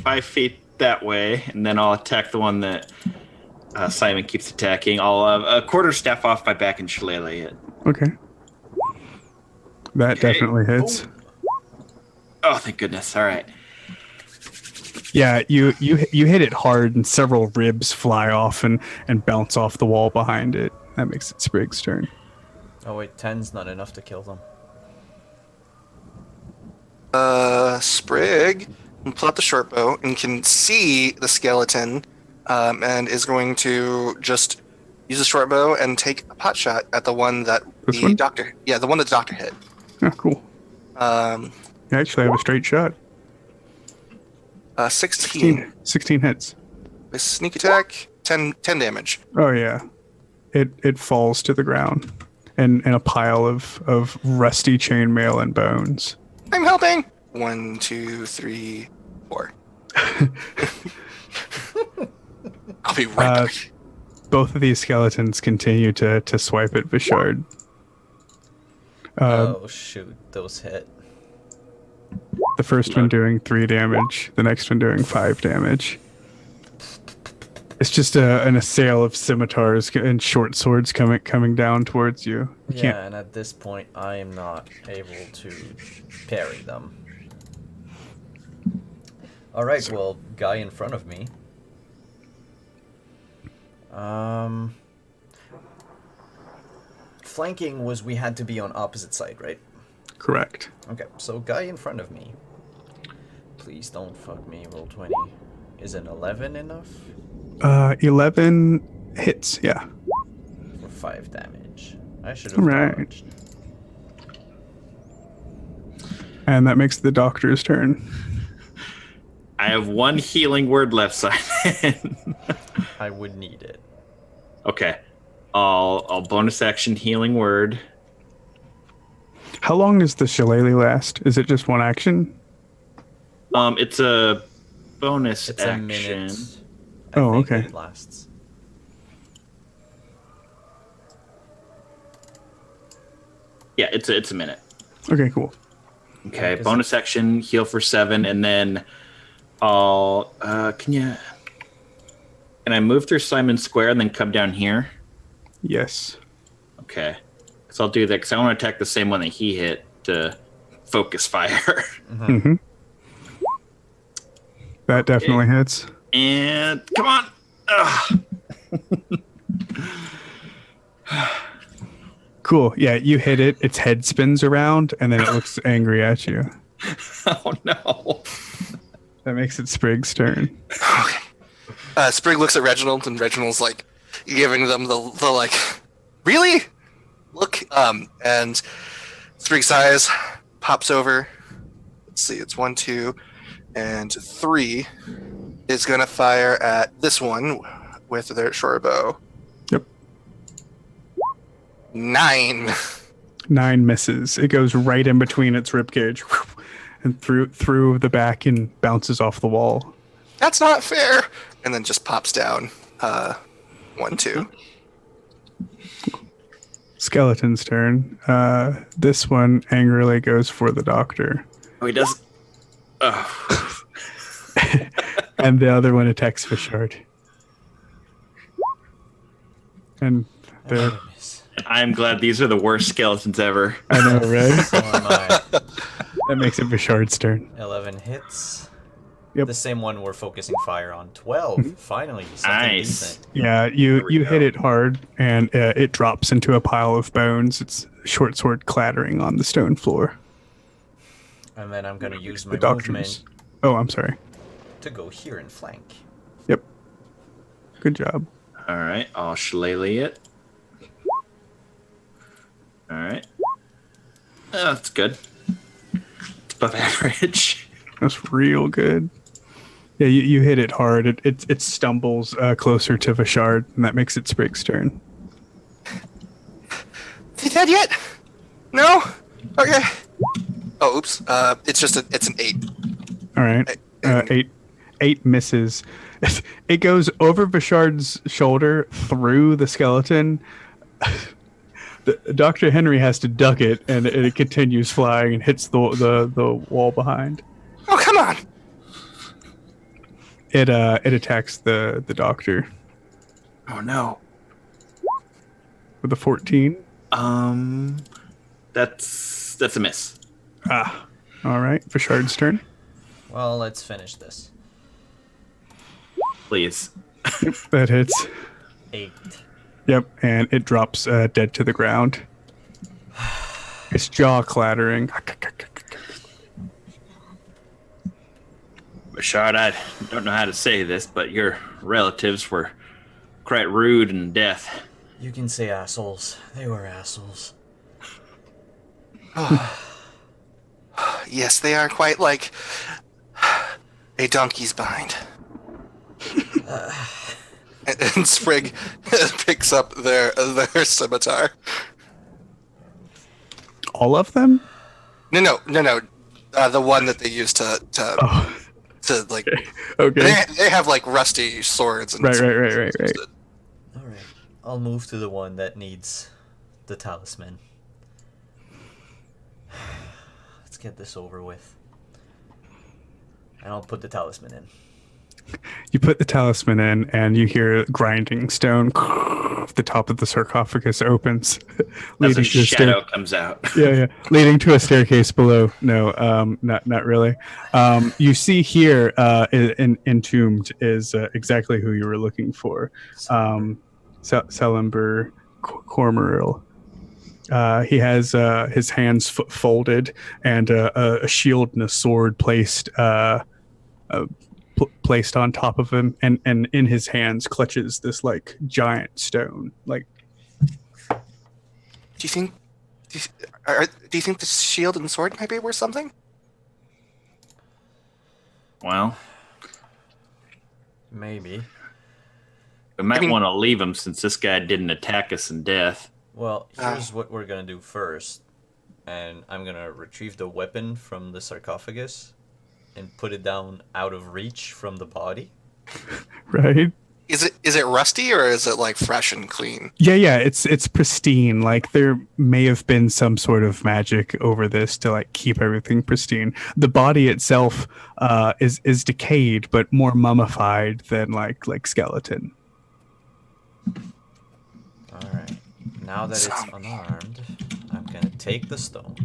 5 feet that way, and then I'll attack the one that Simon keeps attacking. I'll a quarterstaff off my back and shillelagh it. Okay. That definitely hits. Oh, thank goodness. All right. Yeah, you hit it hard, and several ribs fly off and bounce off the wall behind it. That makes it Sprig's turn. Oh wait, 10's not enough to kill them. Sprig can pull out the short bow and can see the skeleton, and is going to just use the short bow and take a pot shot at the one that This the one? doctor. Yeah, the one that the doctor hit. Oh, cool. You actually have a straight shot. 16. 16 hits. With sneak attack, 10 damage. Oh yeah, it falls to the ground, in a pile of rusty chainmail and bones. I'm helping. 1, 2, 3, 4. I'll be right back. Both of these skeletons continue to swipe at Bashard. Oh shoot, those hit. The first one doing 3 damage, the next one doing 5 damage. It's just an assail of scimitars and short swords coming down towards you. You can't. Yeah, and at this point, I am not able to parry them. All right, well, guy in front of me. Flanking was we had to be on opposite side, right? Correct. Okay, so guy in front of me. Please don't fuck me. Roll 20. Is an 11 enough? 11 hits. Yeah. For 5 damage. I should have Right. dodged. And that makes the doctor's turn. I have 1 healing word left, Simon. I would need it. Okay. I'll bonus action healing word. How long does the shillelagh last? Is it just 1 action? It's a bonus It's action. a minute. Oh, think okay. It lasts. Yeah, it's a minute. Okay, cool. Okay, Yeah, 'cause bonus action, heal for 7, and then I'll can I move through Simon Square and then come down here? Yes. Okay. So I'll do that because I want to attack the same one that he hit to focus fire. Mm-hmm. That definitely hits. And come on. Ugh. Cool. Yeah, you hit it. Its head spins around, and then it looks angry at you. Oh no. That makes it Sprig's turn. Okay. Sprig looks at Reginald, and Reginald's like giving them the like, really? Look, and Sprig's eyes pops over. Let's see, it's 1, 2, and 3 is gonna fire at this one with their short bow. Yep. 9. 9 misses. It goes right in between its ribcage and through the back and bounces off the wall. That's not fair. And then just pops down. 1, 2. Skeleton's turn. This one angrily goes for the doctor. Oh, he does. Oh. And the other one attacks Fishard. And they're... I'm glad these are the worst skeletons ever. I know, right? So am I. That makes it Fishard's turn. 11 hits. Yep. The same one we're focusing fire on. 12. Finally, something Nice. decent. Yeah, There you we hit go. it hard, and it drops into a pile of bones. It's short sword clattering on the stone floor. And then I'm gonna use my The doctor's... movement Oh, I'm sorry. to go here and flank. Yep. Good job. All right, I'll shillelagh it. All right. Oh, that's good. It's above average. That's real good. Yeah, you hit it hard. It stumbles closer to Vishard, and that makes it Sprig's turn. Is he dead yet? No? Okay. Oh, oops. It's an 8. All right. Eight misses. It goes over Vishard's shoulder through the skeleton. Dr. Henry has to duck it, and it continues flying and hits the wall behind. Oh, come on. It attacks the doctor Oh no. with a 14. That's a miss. Ah. All right. Vishard's turn. Well, let's finish this. Please. That hits. 8. Yep, and it drops dead to the ground. Its jaw clattering. Bashard, I don't know how to say this, but your relatives were quite rude in death. You can say assholes. They were assholes. Yes, they are quite like a donkey's behind. And Sprig picks up their scimitar. All of them? No. The one that they use to like. Okay. They have like rusty swords. And Right. Alright. I'll move to the one that needs the talisman. Let's get this over with. And I'll put the talisman in. You put the talisman in, and you hear grinding stone. The top of the sarcophagus opens, As a leading to a shadow comes out. yeah, leading to a staircase below. No, not really. You see here, entombed is exactly who you were looking for. Selimber Cormoril. He has his hands folded and a shield and a sword placed on top of him, and in his hands clutches this like giant stone. Like, Do you think the shield and sword might be worth something? Well, Maybe. we might I mean- want to leave him since this guy didn't attack us in death. Well, here's what we're gonna do first. And I'm gonna retrieve the weapon from the sarcophagus and put it down out of reach from the body. right? Is it rusty or is it like fresh and clean? Yeah. It's pristine. Like, there may have been some sort of magic over this to like keep everything pristine. The body itself is decayed, but more mummified than like skeleton. All right. Now that it's unarmed, I'm gonna take the stone.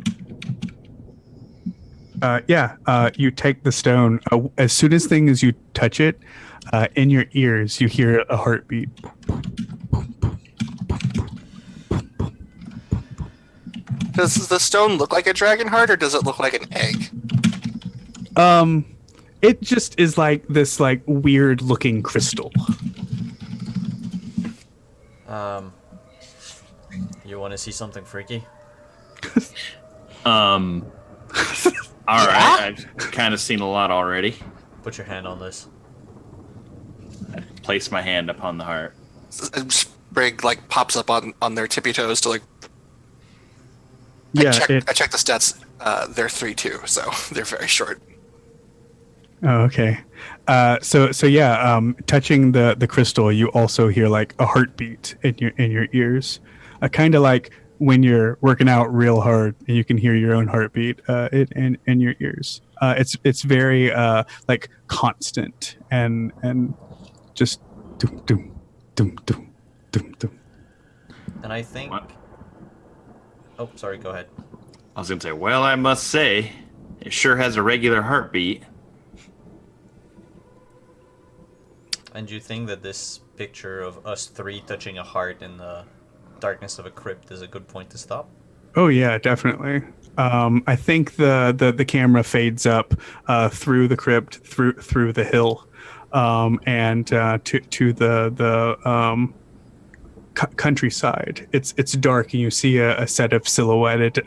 You take the stone. As soon as you touch it, in your ears, you hear a heartbeat. Does the stone look like a dragon heart or does it look like an egg? It just is like this like weird looking crystal. You want to see something freaky? All right, I've kind of seen a lot already. Put your hand on this. Place my hand upon the heart. Sprig like pops up on their tippy toes to like Yeah, I checked the stats. They're 3-2, so they're very short. Oh, okay. So yeah, touching the crystal, you also hear like a heartbeat in your ears, kind of like when you're working out real hard and you can hear your own heartbeat in your ears. It's very like constant and just doom doom doom doom doom doom. And I think. What? Oh, sorry. Go ahead. I was gonna say, well, I must say, it sure has a regular heartbeat. And do you think that this picture of us three touching a heart in the darkness of a crypt is a good point to stop? Oh yeah, definitely. I think the camera fades up through the crypt, through the hill, and to the countryside. It's dark, and you see a set of silhouetted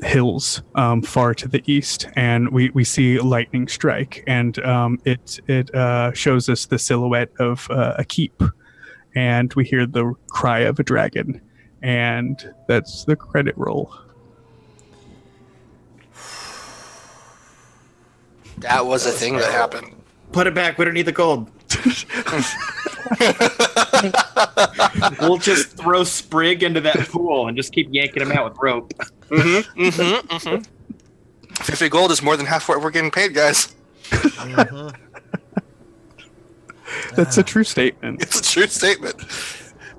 hills far to the east, and we see lightning strike, and it shows us the silhouette of a keep, and we hear the cry of a dragon, and that's the credit roll. That was a thing that happened. Put it back. We don't need the gold. We'll just throw Sprig into that pool and just keep yanking him out with rope. 50 gold is more than half what we're getting paid, guys. That's a true statement. It's a true statement.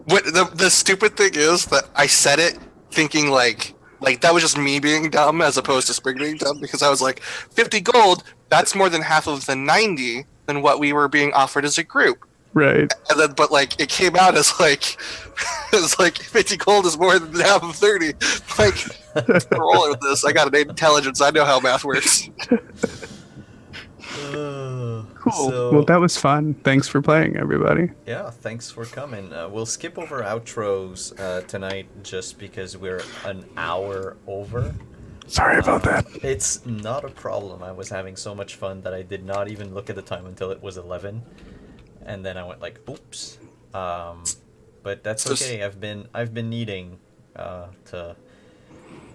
What the stupid thing is that I said it thinking like that was just me being dumb as opposed to Sprig being dumb, because I was like, 50 gold, that's more than half of the 90 than what we were being offered as a group. Right. And then, but like it came out as like 50 gold is more than half of 30. Like, I'm rolling with this. I got an intelligence. I know how math works. Cool. Well, that was fun. Thanks for playing, everybody. Yeah, thanks for coming. We'll skip over outros tonight just because we're an hour over. Sorry about that. It's not a problem. I was having so much fun that I did not even look at the time until it was 11. And then I went like, oops. But that's okay. I've been needing to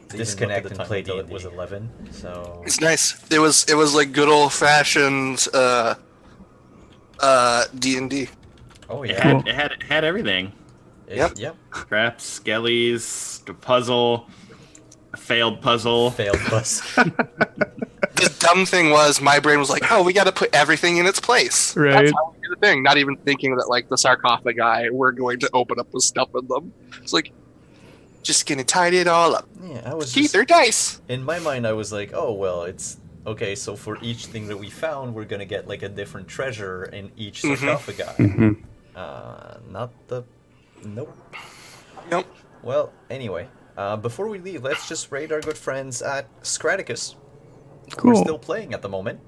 disconnect and play until it was 11. So it's nice. It was like good old fashioned D&D. Oh yeah. It had everything. Yep. Traps, skellies, a puzzle, a failed puzzle. The dumb thing was, my brain was like, "Oh, we got to put everything in its place." Right. That's how we do the thing. Not even thinking that like the sarcophagi we're going to open up with stuff in them. It's like, just gonna tidy it all up. Yeah, I was Keith or dice. In my mind, I was like, oh well, it's okay. So for each thing that we found, we're gonna get like a different treasure in each sarcophagi. Not the. Nope. Well, anyway, before we leave, let's just raid our good friends at Scraticus. Cool. We're still playing at the moment.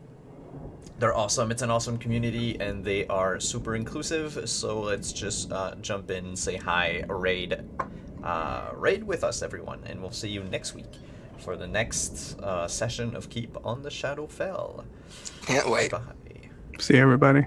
They're awesome. It's an awesome community, and they are super inclusive. So let's just jump in, say hi, raid with us, everyone, and we'll see you next week for the next session of Keep on the Shadowfell. Can't wait. Bye. See you, everybody.